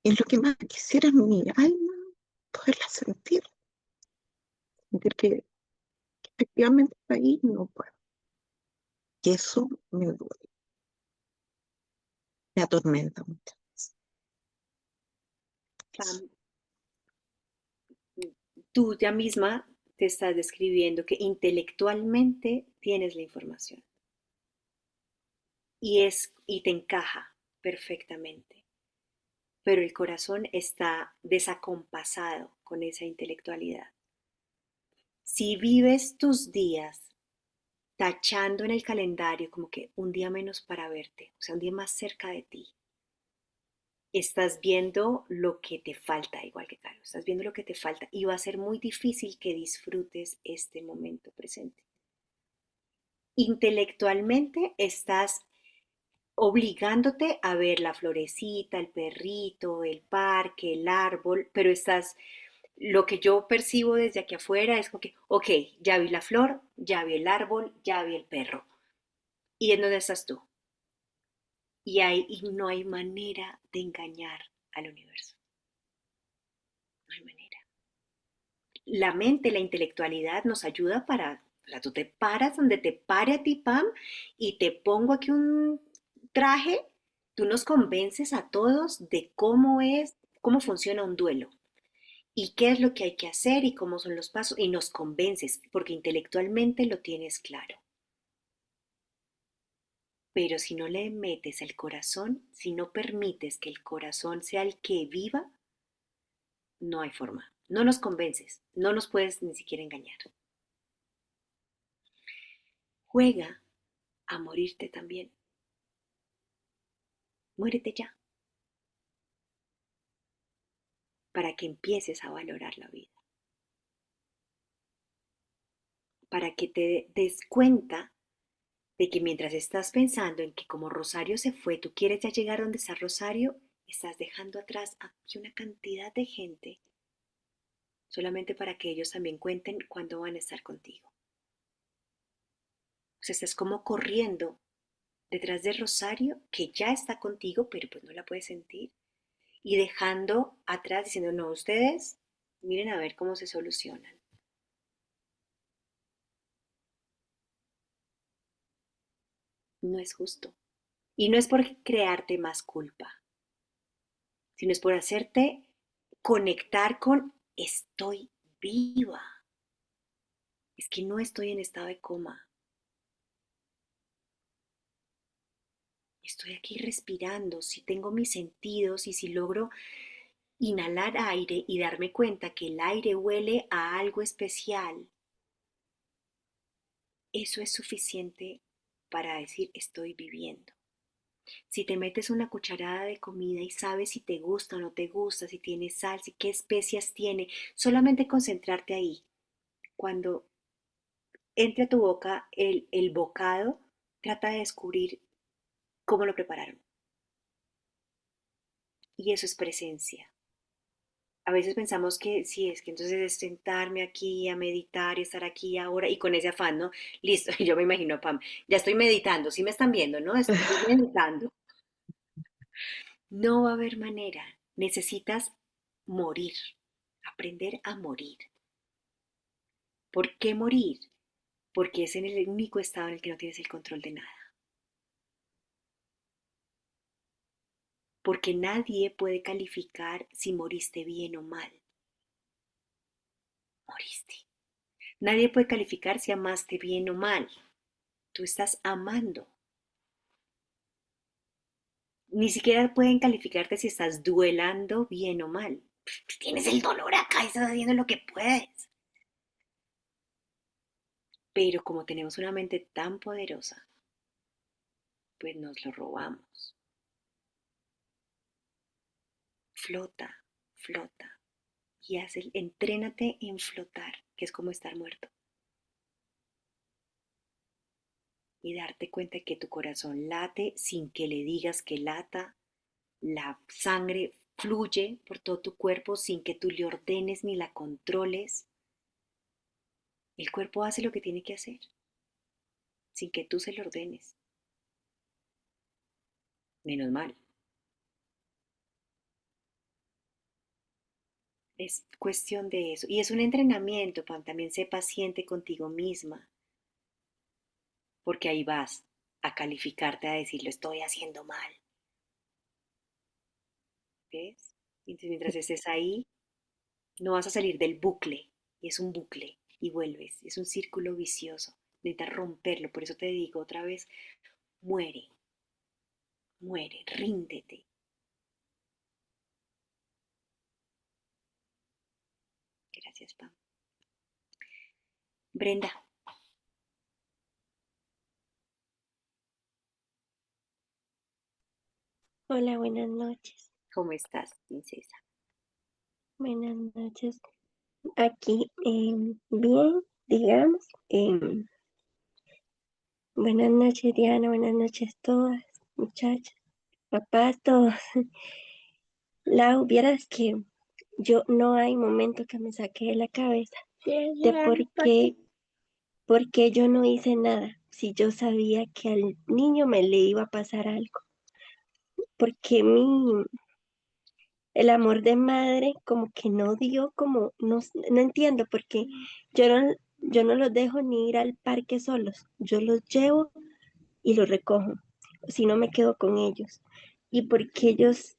Es lo que más quisiera en mi alma, poderla sentir que efectivamente está ahí no puedo. Y eso me duele, me atormenta mucho. Eso. Pam, tú ya misma te estás describiendo que intelectualmente tienes la información y te encaja perfectamente, pero el corazón está desacompasado con esa intelectualidad. Si vives tus días tachando en el calendario como que un día menos para verte, o sea, un día más cerca de ti, estás viendo lo que te falta, igual que Carlos, estás viendo lo que te falta y va a ser muy difícil que disfrutes este momento presente. Intelectualmente estás obligándote a ver la florecita, el perrito, el parque, el árbol, pero lo que yo percibo desde aquí afuera es como que, ok, ya vi la flor, ya vi el árbol, ya vi el perro. ¿Y en dónde estás tú? Y no hay manera de engañar al universo. No hay manera. La mente, la intelectualidad nos ayuda o sea, tú te paras donde te pare a ti, Pam, y te pongo aquí un traje, tú nos convences a todos de cómo funciona un duelo y qué es lo que hay que hacer y cómo son los pasos y nos convences porque intelectualmente lo tienes claro. Pero si no le metes el corazón, si no permites que el corazón sea el que viva, no hay forma. No nos convences, no nos puedes ni siquiera engañar. Juega a morirte también. Muérete ya, para que empieces a valorar la vida, para que te des cuenta de que mientras estás pensando en que como Rosario se fue, tú quieres ya llegar donde está Rosario, estás dejando atrás a una cantidad de gente solamente para que ellos también cuenten cuándo van a estar contigo. O sea, estás como corriendo detrás de Rosario, que ya está contigo, pero pues no la puedes sentir, y dejando atrás diciendo, no, ustedes miren a ver cómo se solucionan. No es justo. Y no es por crearte más culpa, sino es por hacerte conectar con estoy viva. Es que no estoy en estado de coma. Estoy aquí respirando, si tengo mis sentidos y si logro inhalar aire y darme cuenta que el aire huele a algo especial, eso es suficiente para decir estoy viviendo. Si te metes una cucharada de comida y sabes si te gusta o no te gusta, si tiene sal, si qué especias tiene, solamente concentrarte ahí. Cuando entre a tu boca el bocado, trata de descubrir cómo lo prepararon. Y eso es presencia. A veces pensamos que sí, es que entonces es sentarme aquí a meditar y estar aquí ahora y con ese afán, ¿no? Listo, yo me imagino, Pam, ya estoy meditando, sí me están viendo, ¿no? Estoy meditando. No va a haber manera. Necesitas morir, aprender a morir. ¿Por qué morir? Porque es en el único estado en el que no tienes el control de nada. Porque nadie puede calificar si moriste bien o mal. Moriste. Nadie puede calificar si amaste bien o mal. Tú estás amando. Ni siquiera pueden calificarte si estás duelando bien o mal. Tienes el dolor acá y estás haciendo lo que puedes. Pero como tenemos una mente tan poderosa, pues nos lo robamos. Flota, flota. Y entrénate en flotar, que es como estar muerto. Y darte cuenta que tu corazón late sin que le digas que lata, la sangre fluye por todo tu cuerpo sin que tú le ordenes ni la controles. El cuerpo hace lo que tiene que hacer, sin que tú se lo ordenes. Menos mal. Es cuestión de eso. Y es un entrenamiento para también ser paciente contigo misma, porque ahí vas a calificarte, a decir, lo estoy haciendo mal. ¿Ves? Entonces, mientras estés ahí, no vas a salir del bucle. Y es un bucle. Y vuelves. Es un círculo vicioso. Necesitas romperlo. Por eso te digo otra vez, muere, muere, ríndete. Gracias, Pam. Brenda, Hola, buenas noches. ¿cómo estás, princesa? Buenas noches. Aquí, bien, digamos. Buenas noches, Diana. Buenas noches, todas, muchachas, papás, todos. Lau, vieras que yo no hay momento que me saque de la cabeza de por qué yo no hice nada si yo sabía que al niño me le iba a pasar algo. Porque el amor de madre como que no dio, como, no, no entiendo, porque yo no los dejo ni ir al parque solos, yo los llevo y los recojo, si no me quedo con ellos. Y porque ellos,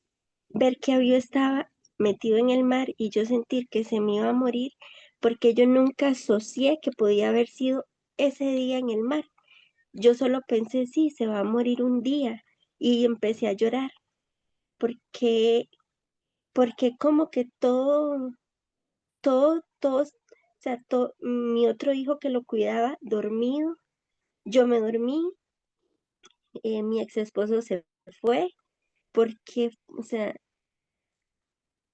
ver que Abiu estaba metido en el mar y yo sentir que se me iba a morir, porque yo nunca asocié que podía haber sido ese día en el mar. Yo solo pensé, sí, se va a morir un día y empecé a llorar, porque como que todos, o sea, mi otro hijo que lo cuidaba, dormido, yo me dormí, mi ex esposo se fue, porque, o sea,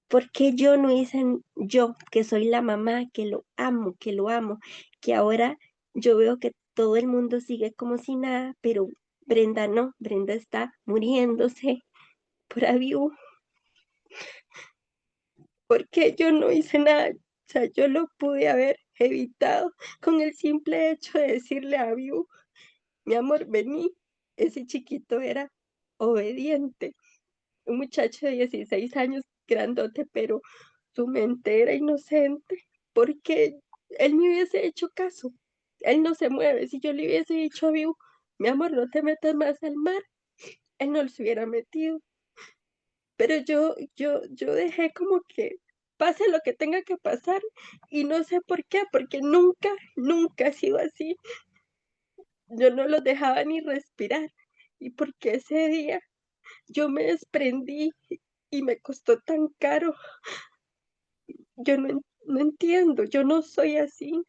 porque yo no hice, yo, que soy la mamá, que lo amo, que ahora yo veo que todo el mundo sigue como si nada, pero Brenda no, Brenda está muriéndose por Aviu, porque yo no hice nada, o sea, yo lo pude haber evitado con el simple hecho de decirle a Aviu, mi amor, vení. Ese chiquito era obediente, un muchacho de 16 años, grandote, pero su mente era inocente, porque él me hubiese hecho caso. Él no se mueve. Si yo le hubiese dicho a Viu, mi amor, no te metas más al mar, él no se hubiera metido. Pero yo dejé como que pase lo que tenga que pasar y no sé por qué, porque nunca ha sido así. Yo no los dejaba ni respirar. Y porque ese día yo me desprendí y me costó tan caro. Yo no entiendo, yo no soy así.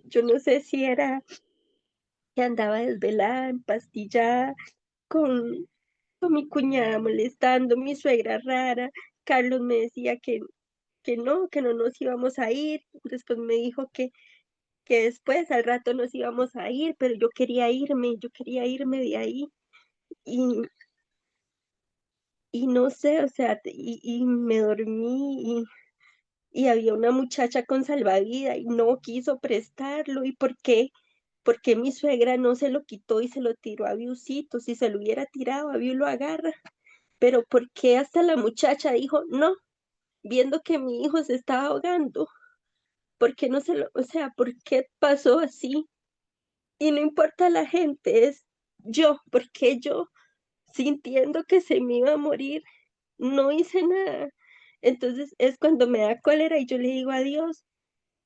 Yo no sé si era que andaba desvelada, empastillada, con, con mi cuñada molestando, mi suegra rara. Carlos me decía que no nos íbamos a ir. Después me dijo que después al rato nos íbamos a ir, pero yo quería irme de ahí. Y, y no sé, o sea, y me dormí y había una muchacha con salvavidas y no quiso prestarlo. ¿Y por qué? Porque mi suegra no se lo quitó y se lo tiró a Viucito? Si se lo hubiera tirado, a Viu lo agarra. Pero ¿por qué hasta la muchacha dijo no, viendo que mi hijo se estaba ahogando? ¿Por qué no se lo, o sea, por qué pasó así? Y no importa la gente, es yo, porque yo, sintiendo que se me iba a morir, no hice nada. Entonces es cuando me da cólera y yo le digo a Dios,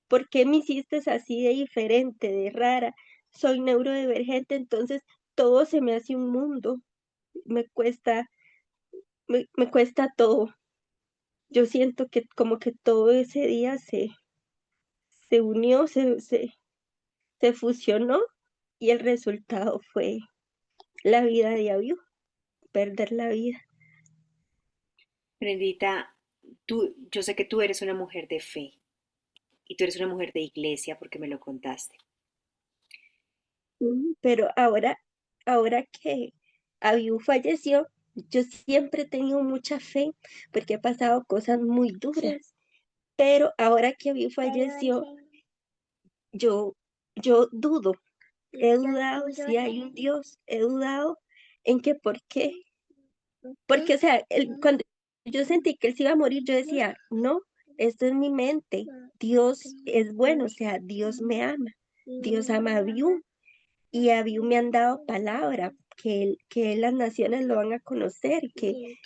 ¿por qué me hiciste así de diferente, de rara? Soy neurodivergente, entonces todo se me hace un mundo. Me cuesta, me cuesta todo. Yo siento que como que todo ese día se unió, se fusionó y el resultado fue la vida de Aviu, perder la vida. Brendita, yo sé que tú eres una mujer de fe y tú eres una mujer de iglesia porque me lo contaste. Pero ahora que Aviu falleció, yo siempre he tenido mucha fe porque he pasado cosas muy duras. Pero ahora que Aviu falleció, yo yo dudo, he dudado si hay un Dios, he dudado en que por qué. Porque, o sea, cuando yo sentí que él se iba a morir, yo decía, no, esto es mi mente. Dios es bueno, o sea, Dios me ama. Dios ama a Abiú y a Abiú me han dado palabra que las naciones lo van a conocer, que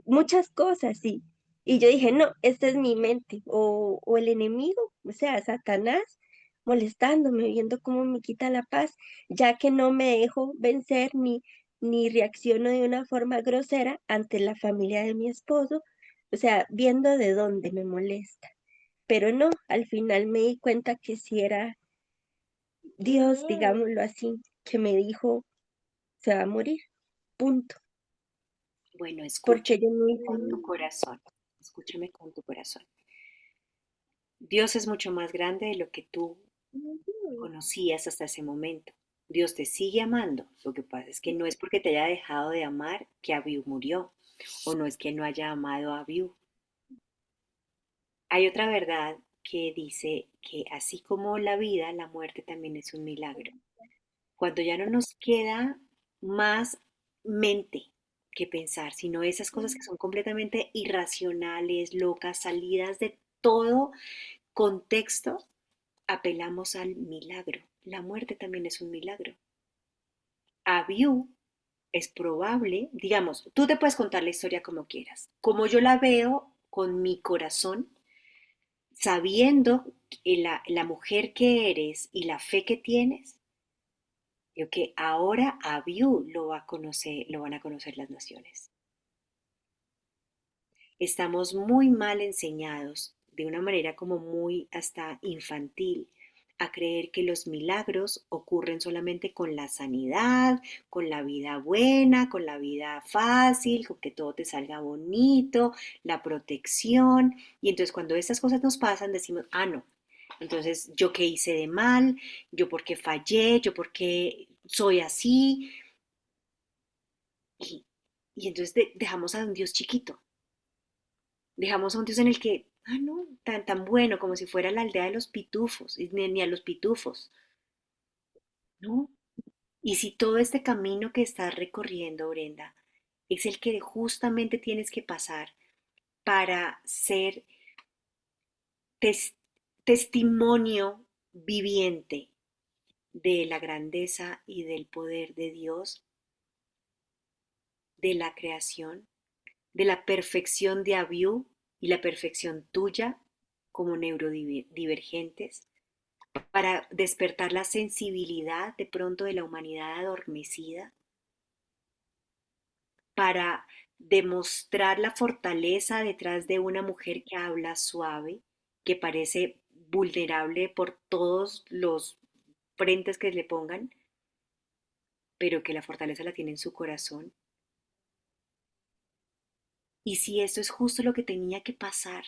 muchas cosas, sí. Y yo dije, no, esta es mi mente. O el enemigo, o sea, Satanás, molestándome, viendo cómo me quita la paz, ya que no me dejo vencer ni reacciono de una forma grosera ante la familia de mi esposo, o sea, viendo de dónde me molesta. Pero no, al final me di cuenta que si era Dios, digámoslo así, que me dijo, se va a morir, punto, Bueno, porque escúchame yo no hice con tu nada. corazón, escúchame con tu corazón. Dios es mucho más grande de lo que tú conocías hasta ese momento. Dios te sigue amando. Lo que pasa es que no es porque te haya dejado de amar que Abiú murió, o no es que no haya amado a Abiú. Hay otra verdad que dice que así como la vida, la muerte también es un milagro. Cuando ya no nos queda más mente que pensar, sino esas cosas que son completamente irracionales, locas, salidas de todo contexto, apelamos al milagro. La muerte también es un milagro. Abiú es probable, digamos, tú te puedes contar la historia como quieras. Como yo la veo con mi corazón, sabiendo que la mujer que eres y la fe que tienes, yo que ahora a Abiú lo va a conocer, lo van a conocer las naciones. Estamos muy mal enseñados, de una manera como muy hasta infantil, a creer que los milagros ocurren solamente con la sanidad, con la vida buena, con la vida fácil, con que todo te salga bonito, la protección. Y entonces cuando esas cosas nos pasan, decimos, ah, no. Entonces, ¿yo qué hice de mal? ¿Yo por qué fallé? ¿Yo por qué soy así? Y, y entonces dejamos a un Dios chiquito. Dejamos a un Dios en el que, ah, no, tan bueno como si fuera la aldea de los pitufos, y ni a los pitufos, ¿no? Y si todo este camino que estás recorriendo, Brenda, es el que justamente tienes que pasar para ser tes- testimonio viviente de la grandeza y del poder de Dios, de la creación, de la perfección de Abiú y la perfección tuya como neurodivergentes, para despertar la sensibilidad de pronto de la humanidad adormecida, para demostrar la fortaleza detrás de una mujer que habla suave, que parece vulnerable por todos los frentes que le pongan, pero que la fortaleza la tiene en su corazón. Y si eso es justo lo que tenía que pasar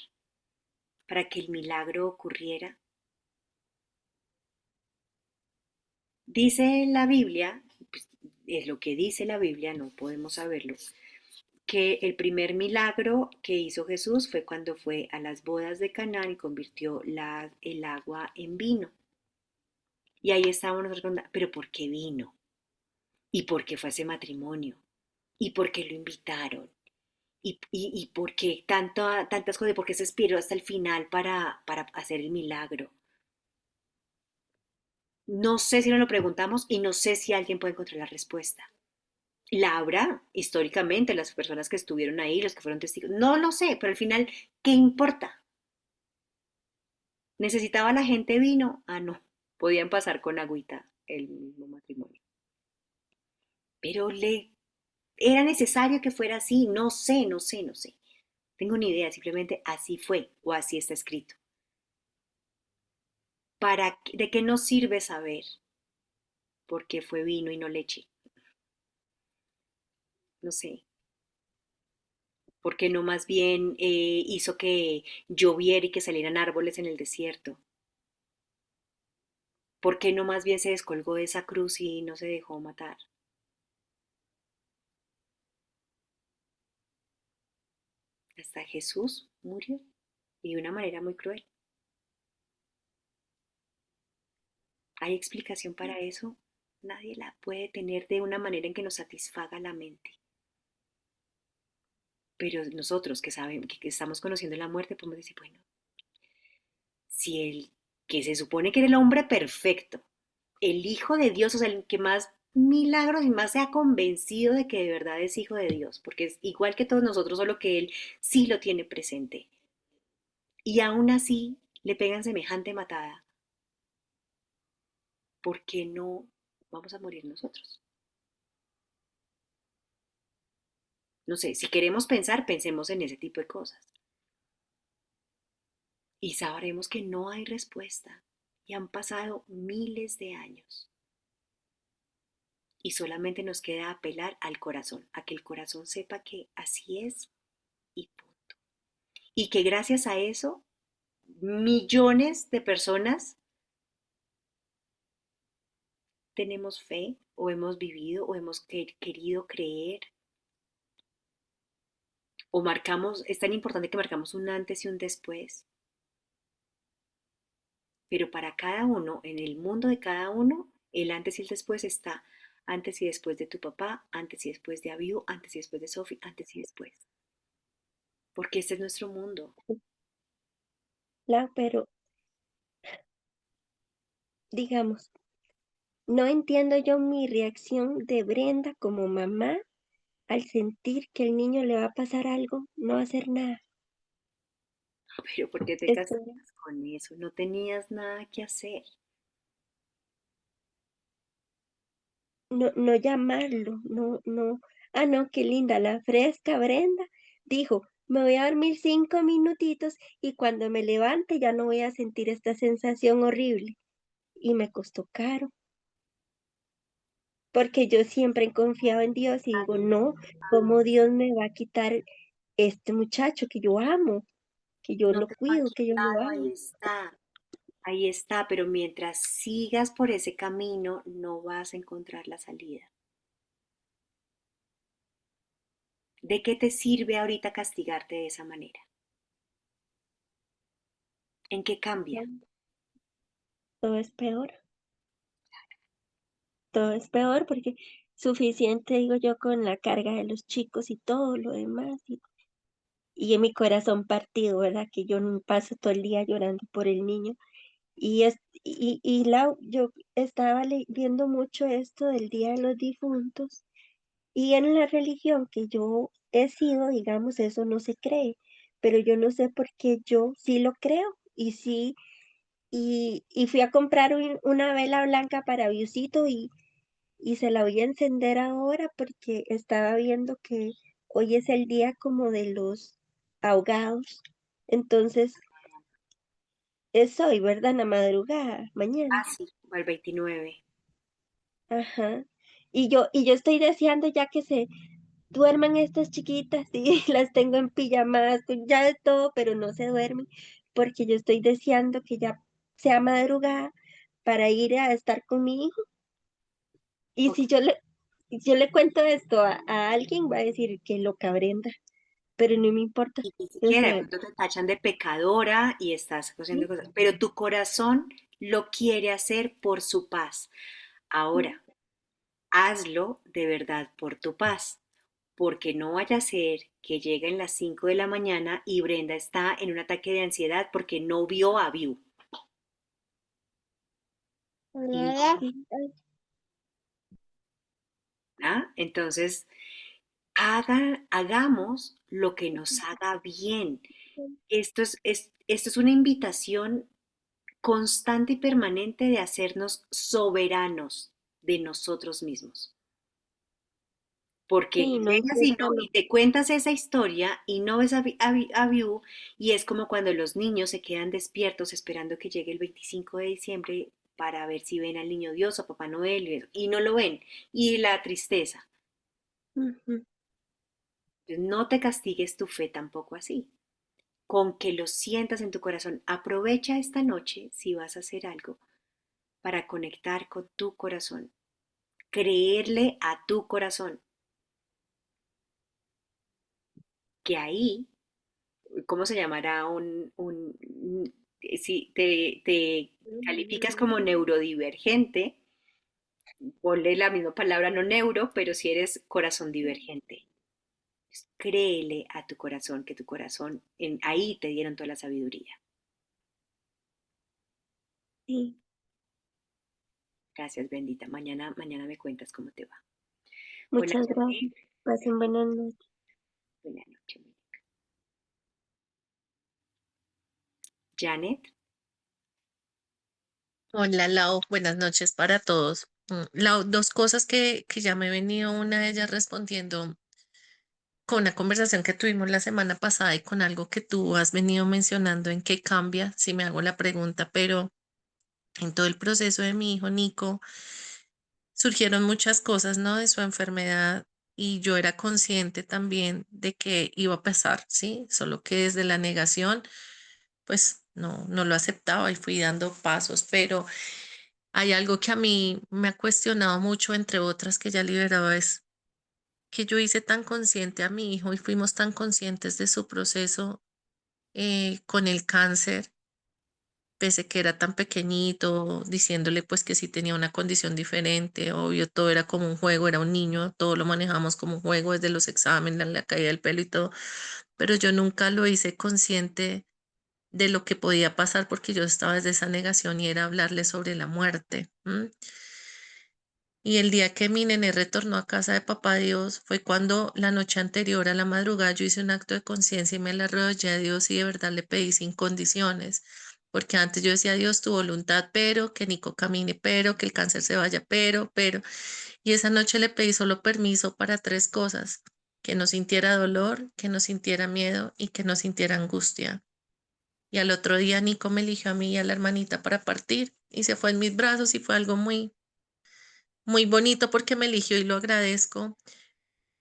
para que el milagro ocurriera, dice la Biblia, pues, es lo que dice la Biblia, no podemos saberlo, que el primer milagro que hizo Jesús fue cuando fue a las bodas de Caná y convirtió el agua en vino. Y ahí estábamos nosotros preguntando, pero ¿por qué vino? ¿Y por qué fue ese matrimonio? ¿Y por qué lo invitaron? ¿Y por qué tantas cosas? ¿Por qué se esperó hasta el final para hacer el milagro? No sé si nos lo preguntamos y no sé si alguien puede encontrar la respuesta. La habrá históricamente, las personas que estuvieron ahí, los que fueron testigos. No lo sé, pero al final, ¿qué importa? ¿Necesitaba la gente vino? Ah, no. Podían pasar con agüita el mismo matrimonio. Pero era necesario que fuera así. No sé, no sé, no sé. Tengo ni idea, simplemente así fue o así está escrito. ¿De qué nos sirve saber por qué fue vino y no leche? No sé. ¿Por qué no más bien hizo que lloviera y que salieran árboles en el desierto? ¿Por qué no más bien se descolgó de esa cruz y no se dejó matar? Hasta Jesús murió y de una manera muy cruel. ¿Hay explicación para eso? Nadie la puede tener de una manera en que nos satisfaga la mente. Pero nosotros que sabemos, que estamos conociendo la muerte, podemos decir, bueno, si el que se supone que era el hombre perfecto, el Hijo de Dios, o sea, el que más milagros y más se ha convencido de que de verdad es Hijo de Dios, porque es igual que todos nosotros, solo que Él sí lo tiene presente. Y aún así le pegan semejante matada, ¿por qué no vamos a morir nosotros? No sé, si queremos pensar, pensemos en ese tipo de cosas. Y sabremos que no hay respuesta. Y han pasado miles de años. Y solamente nos queda apelar al corazón, a que el corazón sepa que así es y punto. Y que gracias a eso, millones de personas tenemos fe o hemos vivido o hemos querido creer o marcamos, es tan importante que marcamos un antes y un después. Pero para cada uno, en el mundo de cada uno, el antes y el después está antes y después de tu papá, antes y después de Abiu, antes y después de Sophie, antes y después. Porque este es nuestro mundo. Pero digamos, no entiendo yo mi reacción de Brenda como mamá al sentir que el niño le va a pasar algo, no hacer nada. Pero ¿por qué te Esto, castigas con eso? No tenías nada que hacer. no llamarlo, no. Ah, no, qué linda, la fresca Brenda dijo, me voy a dormir 5 minutitos y cuando me levante ya no voy a sentir esta sensación horrible. Y me costó caro, porque yo siempre he confiado en Dios y digo, no, ¿cómo Dios me va a quitar este muchacho que yo amo, que yo No lo te lo ha cuido, que yo lo quitado, amo? ahí está, pero mientras sigas por ese camino, no vas a encontrar la salida. ¿De qué te sirve ahorita castigarte de esa manera? ¿En qué cambia? Todo es peor, todo es peor porque suficiente, digo yo, con la carga de los chicos y todo lo demás. Y en mi corazón partido, ¿verdad? Que yo no paso todo el día llorando por el niño. Yo estaba viendo mucho esto del Día de los Difuntos y en la religión que yo he sido, digamos, eso no se cree, pero yo no sé por qué yo sí lo creo y sí, y fui a comprar una vela blanca para Diosito y se la voy a encender ahora porque estaba viendo que hoy es el día como de los ahogados. Entonces, es hoy, ¿verdad? En la madrugada, mañana. Ah, sí, al 29. Ajá. Y yo estoy deseando ya que se duerman estas chiquitas y las tengo en pijamadas, con ya de todo, pero no se duermen, porque yo estoy deseando que ya sea madrugada para ir a estar con mi hijo. Y Ok. si yo le cuento esto a alguien, va a decir que loca Brenda, pero no me importa. Y ni O siquiera de sea, pronto te tachan de pecadora y estás haciendo cosas, pero tu corazón lo quiere hacer por su paz. Ahora, hazlo de verdad por tu paz, porque no vaya a ser que lleguen las 5 de la mañana y Brenda está en un ataque de ansiedad porque no vio a View. Y sí, entonces, hagamos lo que nos haga bien. Esto es una invitación constante y permanente de hacernos soberanos de nosotros mismos. Porque sí, no, llegas y, no, y te cuentas esa historia y no ves a View y es como cuando los niños se quedan despiertos esperando que llegue el 25 de diciembre para ver si ven al niño Dios o Papá Noel y no lo ven. Y la tristeza. ujú. Entonces, no te castigues tu fe tampoco así. Con que lo sientas en tu corazón. Aprovecha esta noche si vas a hacer algo para conectar con tu corazón. Creerle a tu corazón. Que ahí, ¿cómo se llamará Si te calificas como neurodivergente, ponle la misma palabra, no neuro, pero si eres corazón divergente. Pues, créele a tu corazón, que tu corazón, ahí te dieron toda la sabiduría. Sí, Gracias, bendita. Mañana me cuentas cómo te va. Hola, muchas Janet. gracias. Pasen buenas noches. Buenas noches. Janet. Hola, Lau, buenas noches para todos. Lau, dos cosas que ya me he venido, una de ellas respondiendo con una conversación que tuvimos la semana pasada y con algo que tú has venido mencionando en qué cambia, si me hago la pregunta, pero en todo el proceso de mi hijo Nico surgieron muchas cosas, ¿no? De su enfermedad y yo era consciente también de que iba a pasar, ¿sí? Solo que desde la negación, pues no lo aceptaba y fui dando pasos, pero hay algo que a mí me ha cuestionado mucho, entre otras que ya he liberado, es que yo hice tan consciente a mi hijo y fuimos tan conscientes de su proceso con el cáncer, pese que era tan pequeñito, diciéndole pues que sí tenía una condición diferente, obvio, todo era como un juego, era un niño, todo lo manejamos como un juego, desde los exámenes, la caída del pelo y todo, pero yo nunca lo hice consciente de lo que podía pasar porque yo estaba desde esa negación y era hablarle sobre la muerte. Y el día que mi nené retornó a casa de papá Dios fue cuando la noche anterior a la madrugada yo hice un acto de conciencia y me la arrodillé a Dios y de verdad le pedí sin condiciones. Porque antes yo decía, Dios, tu voluntad, pero que Nico camine, pero que el cáncer se vaya, pero. Y esa noche le pedí solo permiso para tres cosas: que no sintiera dolor, que no sintiera miedo y que no sintiera angustia. Y al otro día Nico me eligió a mí y a la hermanita para partir y se fue en mis brazos y fue algo muy bonito porque me eligió y lo agradezco,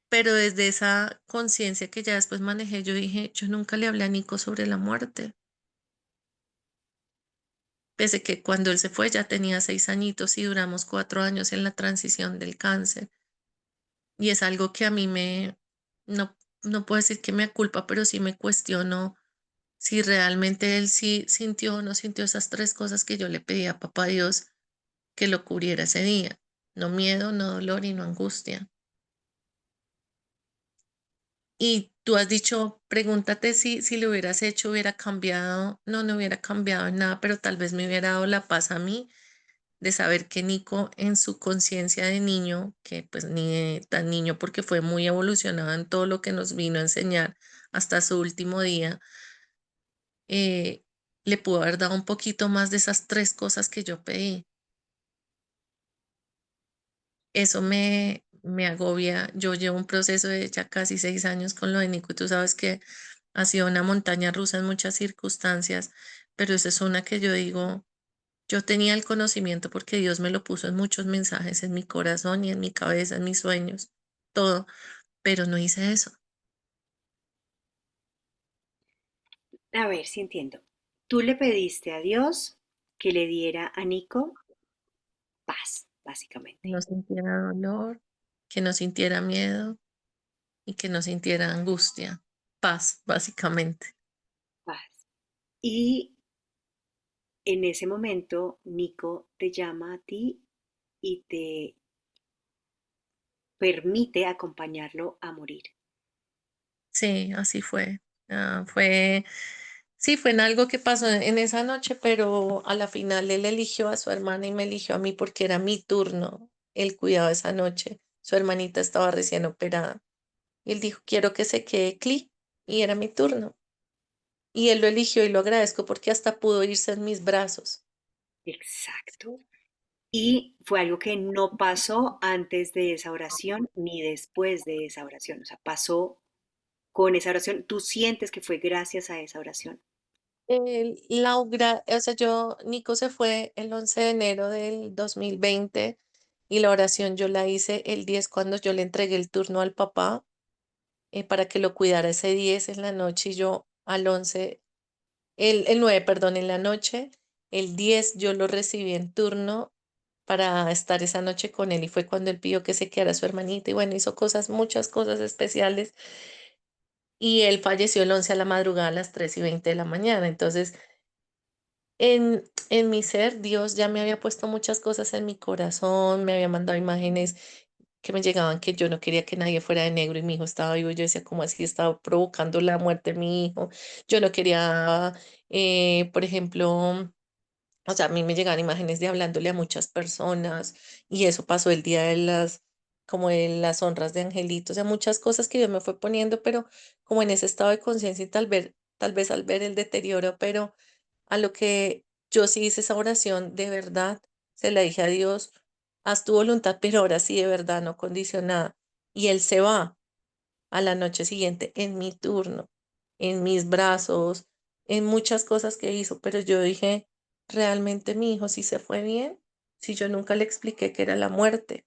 pero desde esa conciencia que ya después manejé, yo dije, yo nunca le hablé a Nico sobre la muerte, pese que cuando él se fue ya tenía 6 añitos y duramos 4 años en la transición del cáncer. Y es algo que a mí no puedo decir que me culpa, pero sí me cuestiono si realmente él sí sintió o no sintió esas tres cosas que yo le pedí a papá Dios que lo cubriera ese día. No miedo, no dolor y no angustia. Y tú has dicho, pregúntate si lo hubieras hecho, hubiera cambiado. No hubiera cambiado en nada, pero tal vez me hubiera dado la paz a mí de saber que Nico en su conciencia de niño, que pues ni de tan niño porque fue muy evolucionado en todo lo que nos vino a enseñar hasta su último día, eh, le pudo haber dado un poquito más de esas tres cosas que yo pedí. Eso me agobia. Yo llevo un proceso de ya casi 6 años con lo de Nico y tú sabes que ha sido una montaña rusa en muchas circunstancias, pero esa es una que yo digo, yo tenía el conocimiento porque Dios me lo puso en muchos mensajes en mi corazón y en mi cabeza, en mis sueños, todo, pero no hice eso. A ver si entiendo. Tú le pediste a Dios que le diera a Nico paz, Que básicamente. no sintiera dolor, que no sintiera miedo y que no sintiera angustia. Paz, básicamente. Paz. Y en ese momento, Nico te llama a ti y te permite acompañarlo a morir. Sí, así fue. Sí, fue en algo que pasó en esa noche, pero a la final él eligió a su hermana y me eligió a mí porque era mi turno el cuidado esa noche. Su hermanita estaba recién operada. Y él dijo, quiero que se quede Cli. Y era mi turno. Y él lo eligió y lo agradezco porque hasta pudo irse en mis brazos. Exacto. Y fue algo que no pasó antes de esa oración ni después de esa oración. O sea, pasó con esa oración. Tú sientes que fue gracias a esa oración. O sea, Nico se fue el 11 de enero del 2020 y la oración yo la hice el 10 cuando yo le entregué el turno al papá para que lo cuidara ese 10 en la noche y yo al 11 el 9 perdón, en la noche, el 10 yo lo recibí en turno para estar esa noche con él y fue cuando él pidió que se quedara su hermanita y bueno, hizo muchas cosas especiales y él falleció el 11 a la madrugada a las 3:20 de la mañana. Entonces, en mi ser, Dios ya me había puesto muchas cosas en mi corazón, me había mandado imágenes que me llegaban que yo no quería que nadie fuera de negro y mi hijo estaba vivo. Yo decía, ¿cómo así estaba provocando la muerte de mi hijo? Yo no quería, por ejemplo, o sea, a mí me llegaban imágenes de hablándole a muchas personas y eso pasó el día de como de las honras de Angelito, o sea, muchas cosas que Dios me fue poniendo, pero como en ese estado de conciencia y tal vez al ver el deterioro, pero a lo que yo sí hice esa oración de verdad, se la dije a Dios, haz tu voluntad, pero ahora sí de verdad, no condicionada. Y Él se va a la noche siguiente en mi turno, en mis brazos, en muchas cosas que hizo, pero yo dije, realmente mi hijo sí se fue bien, si yo nunca le expliqué que era la muerte.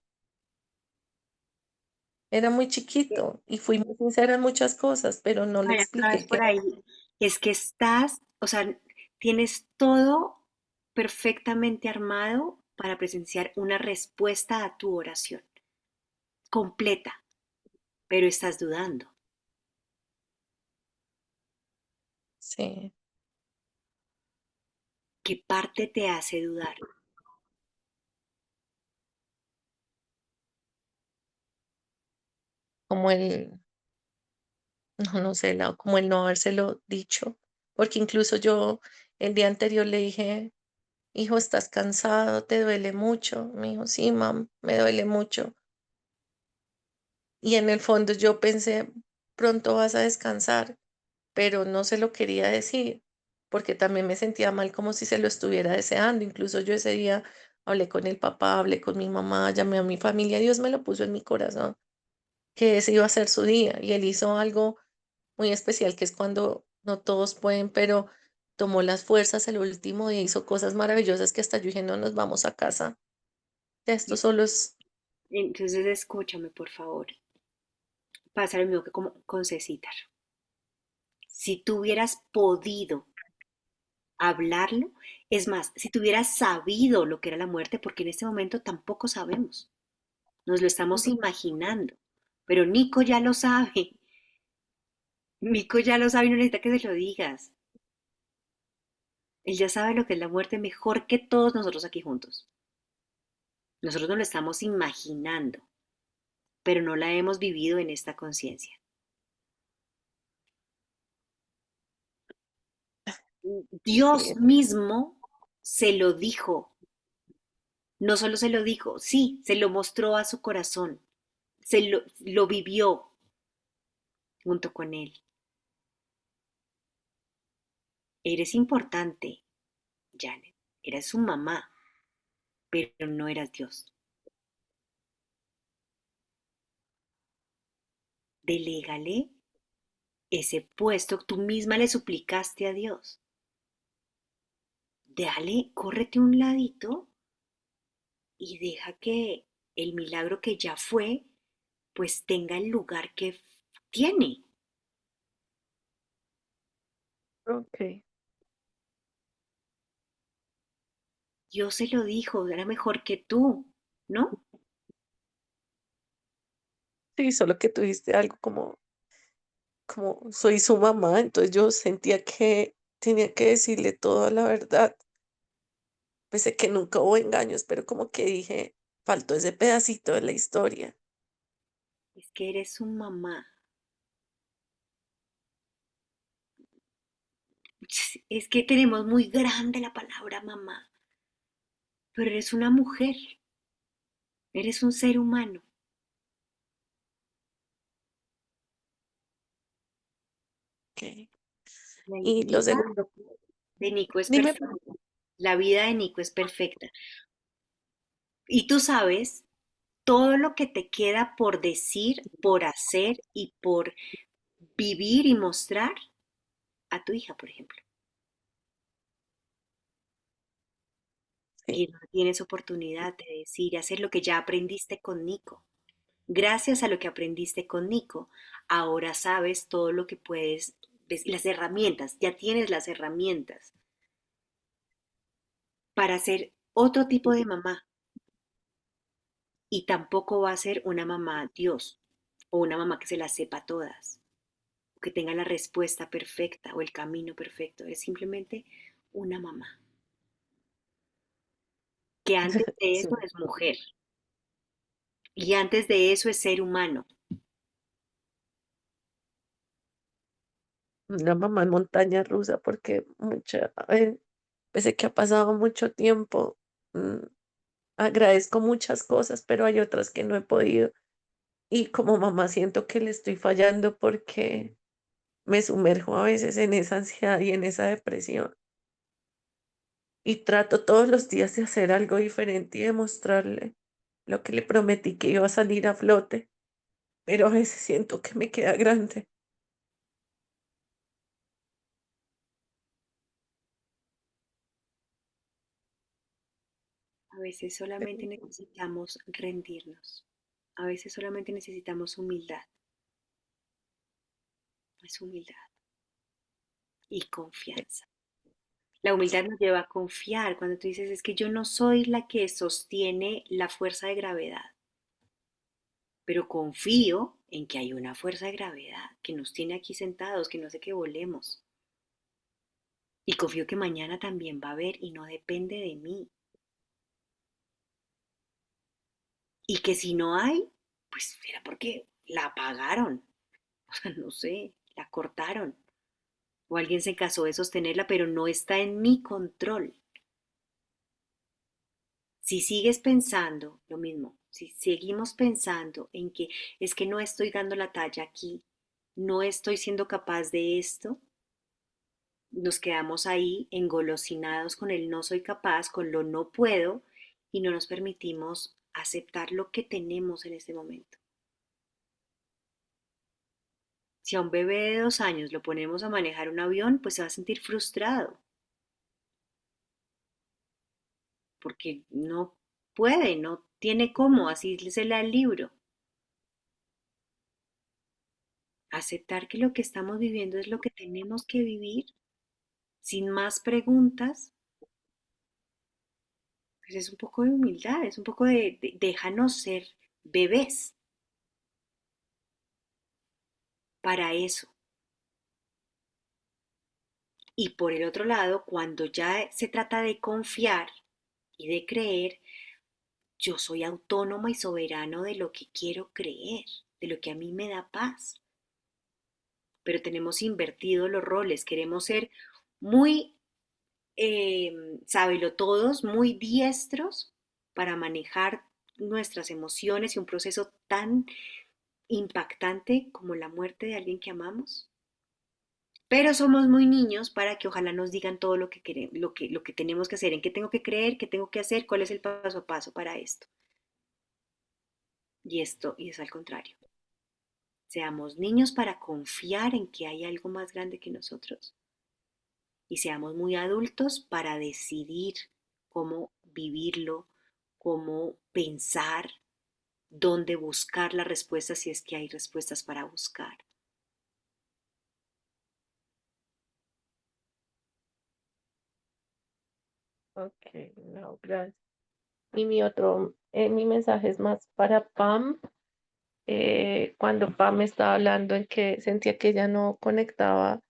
Era muy chiquito y fui muy sincera en muchas cosas, pero no le Bueno, sabes expliqué que por era. ahí, es que estás, o sea, tienes todo perfectamente armado para presenciar una respuesta a tu oración, completa, pero estás dudando. Sí, ¿Qué parte te hace dudar? como no sé, como el no habérselo dicho, porque incluso yo el día anterior le dije, hijo, ¿estás cansado? ¿Te duele mucho? Me dijo, sí, mam, me duele mucho. Y en el fondo yo pensé, pronto vas a descansar, pero no se lo quería decir, porque también me sentía mal como si se lo estuviera deseando. Incluso yo ese día hablé con el papá, hablé con mi mamá, llamé a mi familia, Dios me lo puso en mi corazón, que ese iba a ser su día. Y él hizo algo muy especial, que es cuando no todos pueden, pero tomó las fuerzas el último día, hizo cosas maravillosas que hasta yo dije, no nos vamos a casa. Ya esto solo es, Entonces escúchame, por favor. Pasa lo mismo que como con Cecitar. Si tú hubieras podido hablarlo, es más, si tú hubieras sabido lo que era la muerte, porque en este momento tampoco sabemos, nos lo estamos imaginando, pero Nico ya lo sabe, Nico ya lo sabe y no necesita que se lo digas. Él ya sabe lo que es la muerte mejor que todos nosotros aquí juntos. Nosotros nos lo estamos imaginando, pero no la hemos vivido en esta conciencia. Dios sí, mismo se lo dijo, no solo se lo dijo, sí, se lo mostró a su corazón, lo vivió junto con él. Eres importante, Janet, eras su mamá, pero no eras Dios. Delégale ese puesto, tú misma le suplicaste a Dios. Déjale, córrete un ladito y deja que el milagro que ya fue, pues tenga el lugar que tiene. ok. Dios se lo dijo, era mejor que tú, ¿no? Sí, solo que tú dijiste algo como soy su mamá, entonces yo sentía que tenía que decirle toda la verdad, pese que nunca hubo engaños, pero como que dije, faltó ese pedacito de la historia. Es que eres su mamá. Es que tenemos muy grande la palabra mamá, pero eres una mujer, eres un ser humano. Ok. La Y lo vida segundo, de Nico es dime, perfecta. La vida de Nico es perfecta. Y tú sabes todo lo que te queda por decir, por hacer y por vivir y mostrar a tu hija, por ejemplo. sí, Y no tienes oportunidad de decir y hacer lo que ya aprendiste con Nico. Gracias a lo que aprendiste con Nico, ahora sabes todo lo que puedes, las herramientas, ya tienes las herramientas para ser otro tipo de mamá. Y tampoco va a ser una mamá Dios o una mamá que se las sepa todas, que tenga la respuesta perfecta o el camino perfecto. Es simplemente una mamá. que antes de Sí. eso es mujer y antes de eso es ser humano. Una mamá en montaña rusa porque pese que ha pasado mucho tiempo, mm, agradezco muchas cosas, pero hay otras que no he podido. Y como mamá siento que le estoy fallando porque me sumerjo a veces en esa ansiedad y en esa depresión. Y trato todos los días de hacer algo diferente y demostrarle lo que le prometí que iba a salir a flote, pero a veces siento que me queda grande. A veces solamente necesitamos rendirnos. A veces solamente necesitamos humildad. Es humildad y confianza. La humildad nos lleva a confiar cuando tú dices, es que yo no soy la que sostiene la fuerza de gravedad, pero confío en que hay una fuerza de gravedad que nos tiene aquí sentados, que no hace que volemos. Y confío que mañana también va a haber y no depende de mí. Y que si no hay, pues era porque la apagaron. O sea, no sé, la cortaron. O alguien se encargó de sostenerla, pero no está en mi control. Si sigues pensando lo mismo, si seguimos pensando en que es que no estoy dando la talla aquí, no estoy siendo capaz de esto, nos quedamos ahí engolosinados con el no soy capaz, con lo no puedo y no nos permitimos aceptar lo que tenemos en este momento. Si a un bebé de 2 años lo ponemos a manejar un avión, pues se va a sentir frustrado porque no puede, no tiene cómo, así se lee el libro. Aceptar que lo que estamos viviendo es lo que tenemos que vivir, sin más preguntas, pues es un poco de humildad, es un poco de déjanos ser bebés para eso. Y por el otro lado, cuando ya se trata de confiar y de creer, yo soy autónoma y soberano de lo que quiero creer, de lo que a mí me da paz. Pero tenemos invertido los roles, queremos ser muy todos, muy diestros para manejar nuestras emociones y un proceso tan impactante como la muerte de alguien que amamos. Pero somos muy niños para que ojalá nos digan todo lo que queremos, lo que tenemos que hacer, en qué tengo que creer, qué tengo que hacer, cuál es el paso a paso para esto. Y es al contrario. Seamos niños para confiar en que hay algo más grande que nosotros y seamos muy adultos para decidir cómo vivirlo, cómo pensar, dónde buscar las respuestas si es que hay respuestas para buscar. Ok, no, gracias. Y mi mensaje es más para Pam. Cuando Pam estaba hablando en que sentía que ella no conectaba,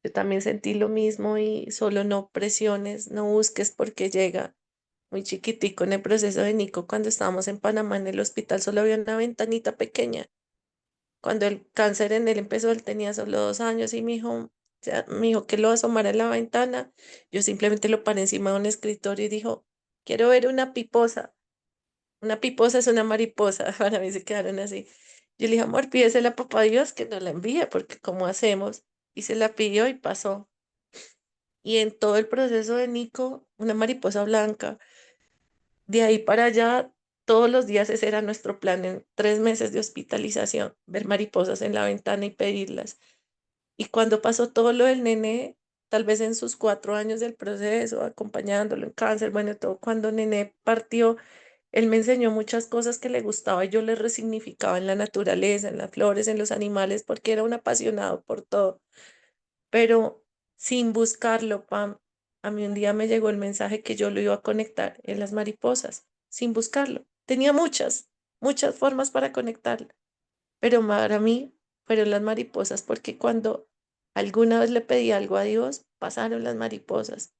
yo también sentí lo mismo y solo no presiones, no busques porque llega muy chiquitico en el proceso de Nico. Cuando estábamos en Panamá en el hospital solo había una ventanita pequeña. Cuando el cáncer en él empezó, él tenía solo 2 años y me dijo que lo asomara en la ventana. Yo simplemente lo paré encima de un escritorio y dijo, quiero ver una piposa. Una piposa es una mariposa. Para mí se quedaron así. Yo le dije, amor, pídesela a papá Dios que nos la envíe, porque ¿cómo hacemos? Y se la pidió y pasó. Y en todo el proceso de Nico, una mariposa blanca. De ahí para allá, todos los días ese era nuestro plan en 3 meses de hospitalización, ver mariposas en la ventana y pedirlas. Y cuando pasó todo lo del nene, tal vez en sus 4 años del proceso, acompañándolo en cáncer, bueno, todo, cuando Nené partió, él me enseñó muchas cosas que le gustaba y yo le resignificaba en la naturaleza, en las flores, en los animales, porque era un apasionado por todo. Pero sin buscarlo, Pam, a mí un día me llegó el mensaje que yo lo iba a conectar en las mariposas, sin buscarlo. Tenía muchas formas para conectarlo, pero para mí fueron las mariposas, porque cuando alguna vez le pedí algo a Dios, pasaron las mariposas.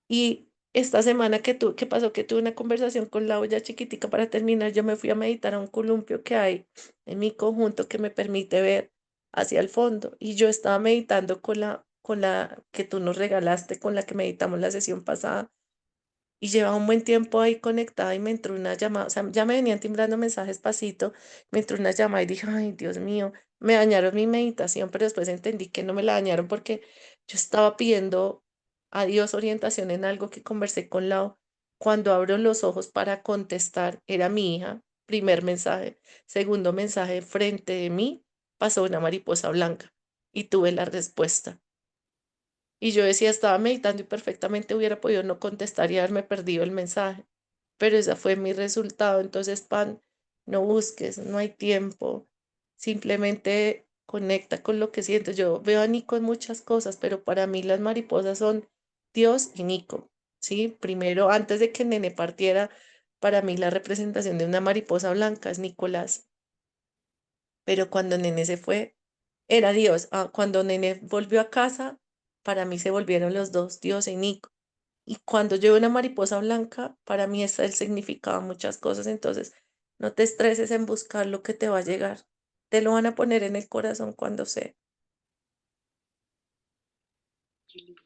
Y esta semana que pasó, que tuve una conversación con la olla chiquitica para terminar, yo me fui a meditar a un columpio que hay en mi conjunto que me permite ver hacia el fondo. Y yo estaba meditando con la que tú nos regalaste, con la que meditamos la sesión pasada. Y llevaba un buen tiempo ahí conectada y me entró una llamada, o sea, ya me venían timbrando mensajes pasito, me entró una llamada y dije, ay, Dios mío, me dañaron mi meditación, pero después entendí que no me la dañaron porque yo estaba pidiendo a Dios orientación en algo que conversé con Lau. Cuando abro los ojos para contestar, era mi hija, primer mensaje, segundo mensaje, frente de mí pasó una mariposa blanca y tuve la respuesta. Y yo decía, estaba meditando y perfectamente hubiera podido no contestar y haberme perdido el mensaje. Pero ese fue mi resultado. Entonces, Pan, no busques, no hay tiempo. Simplemente conecta con lo que sientes. Yo veo a Nico en muchas cosas, pero para mí las mariposas son Dios y Nico. ¿Sí? Primero, antes de que Nene partiera, para mí la representación de una mariposa blanca es Nicolás. Pero cuando Nene se fue, era Dios. Cuando Nene volvió a casa, para mí se volvieron los dos, Dios y Nico. Y cuando yo veo una mariposa blanca, para mí es el significado de muchas cosas. Entonces, no te estreses en buscar lo que te va a llegar. Te lo van a poner en el corazón cuando sea. Qué lindo.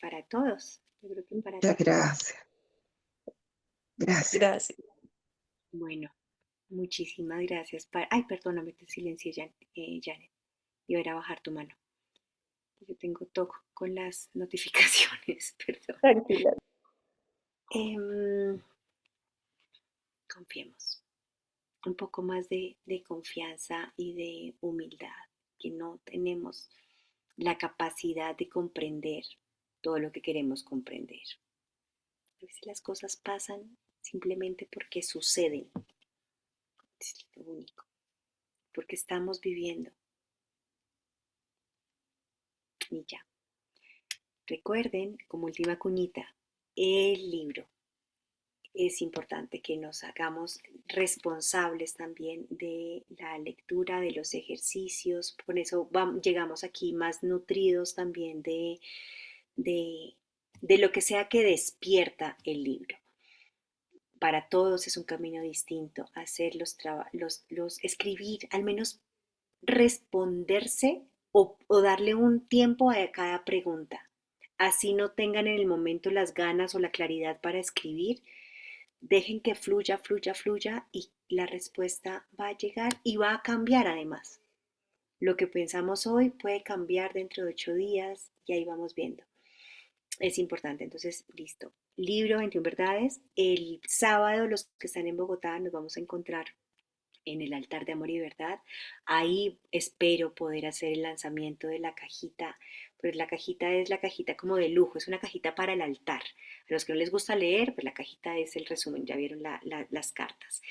Para todos, yo creo que para Muchas todos. gracias. Gracias. Gracias. Bueno, muchísimas gracias. Ay, perdóname, te silencié, Janet. Iba a ir a bajar tu mano. Yo tengo toco con las notificaciones, perdón. Tranquila. Em, Confiemos. Un poco más de confianza y de humildad, que no tenemos la capacidad de comprender todo lo que queremos comprender. A veces las cosas pasan simplemente porque suceden, es lo único, porque estamos viviendo y ya. Recuerden, como última cuñita, el libro. Es importante que nos hagamos responsables también de la lectura, de los ejercicios. Por eso llegamos aquí más nutridos también de, de lo que sea que despierta el libro. Para todos es un camino distinto hacer escribir, al menos responderse o darle un tiempo a cada pregunta. Así no tengan en el momento las ganas o la claridad para escribir, dejen que fluya, fluya, fluya y la respuesta va a llegar y va a cambiar además. Lo que pensamos hoy puede cambiar dentro de 8 días y ahí vamos viendo. Es importante, entonces, listo. Libro 21 verdades. El sábado los que están en Bogotá nos vamos a encontrar en el altar de amor y verdad. Ahí espero poder hacer el lanzamiento de la cajita, pues la cajita es la cajita como de lujo, es una cajita para el altar. A los que no les gusta leer, pues la cajita es el resumen, ya vieron las cartas.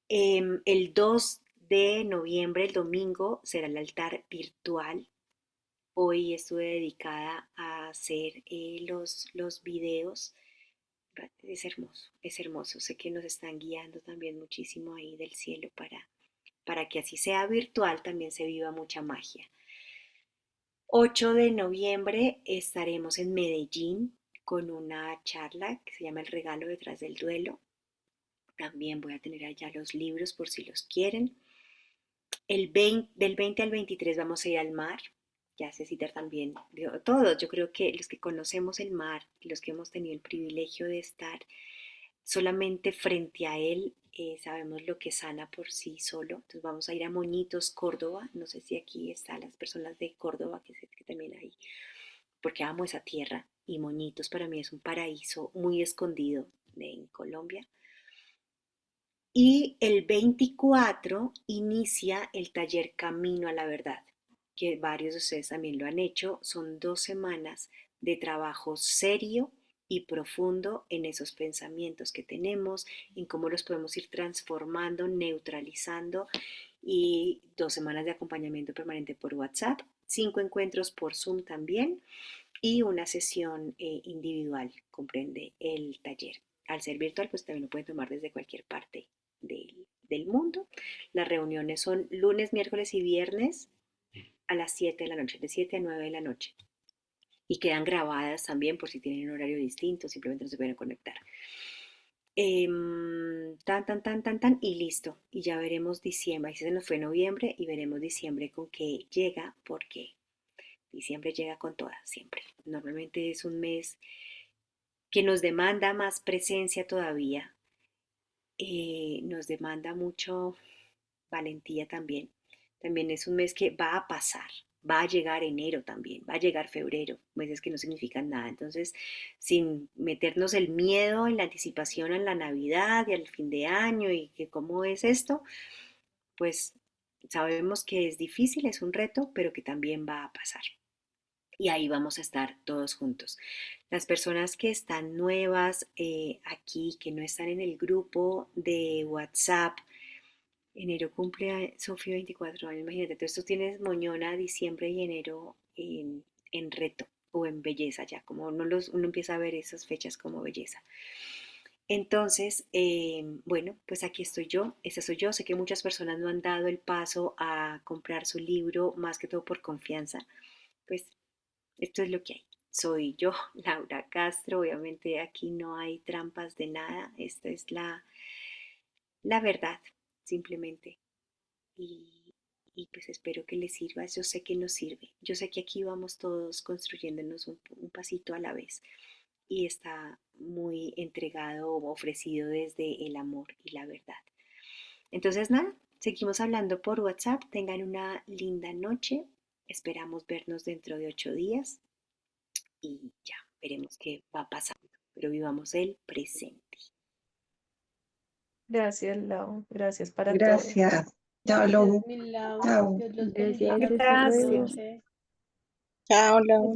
El 2 de noviembre, el domingo, será el altar virtual. Hoy estuve dedicada a hacer los videos. Es hermoso, es hermoso. Sé que nos están guiando también muchísimo ahí del cielo para que así sea virtual, también se viva mucha magia. 8 de noviembre estaremos en Medellín con una charla que se llama El regalo detrás del duelo. También voy a tener allá los libros por si los quieren. Del 20 al 23 vamos a ir al mar. Ya Cecitar también, todos, yo creo que los que conocemos el mar, los que hemos tenido el privilegio de estar solamente frente a él, sabemos lo que sana por sí solo. Entonces vamos a ir a Moñitos, Córdoba. No sé si aquí están las personas de Córdoba, que también hay, porque amo esa tierra. Y Moñitos para mí es un paraíso muy escondido en Colombia. Y el 24 inicia el taller Camino a la Verdad, que varios de ustedes también lo han hecho. Son 2 semanas de trabajo serio y profundo en esos pensamientos que tenemos, en cómo los podemos ir transformando, neutralizando, y 2 semanas de acompañamiento permanente por WhatsApp, 5 encuentros por Zoom también y una sesión individual, comprende el taller. Al ser virtual, pues también lo pueden tomar desde cualquier parte del mundo. Las reuniones son lunes, miércoles y viernes a las 7 de la noche, de 7 a 9 de la noche. y quedan grabadas también por si tienen un horario distinto, simplemente no se pueden conectar. Tan, y listo. Y ya veremos diciembre. Ahí se nos fue noviembre y veremos diciembre con qué llega, porque diciembre llega con todas, siempre. Normalmente es un mes que nos demanda más presencia todavía, nos demanda mucho valentía también. También es un mes que va a pasar, va a llegar enero también, va a llegar febrero, meses que no significan nada. Entonces, sin meternos el miedo en la anticipación en la Navidad y al fin de año y que cómo es esto, pues sabemos que es difícil, es un reto, pero que también va a pasar. Y ahí vamos a estar todos juntos. Las personas que están nuevas aquí, que no están en el grupo de WhatsApp, enero cumple Sofía 24 años, imagínate, entonces tú tienes Moñona, diciembre y enero en reto o en belleza ya, como uno empieza a ver esas fechas como belleza. Entonces, bueno, pues aquí estoy yo, esta soy yo, sé que muchas personas no han dado el paso a comprar su libro, más que todo por confianza, pues esto es lo que hay. Soy yo, Laura Castro, obviamente aquí no hay trampas de nada, esta es la verdad, simplemente. Y pues espero que les sirva, yo sé que nos sirve, yo sé que aquí vamos todos construyéndonos un pasito a la vez y está muy entregado o ofrecido desde el amor y la verdad. Entonces nada, seguimos hablando por WhatsApp, tengan una linda noche, esperamos vernos dentro de 8 días y ya veremos qué va pasando, pero vivamos el presente. Gracias, Lau. Gracias para todo. Gracias. Chao, Gracias, Lu. mi Lau. Chao. Dios los Gracias, bendiga. hasta Feliz luego. noche. Chao, Lau.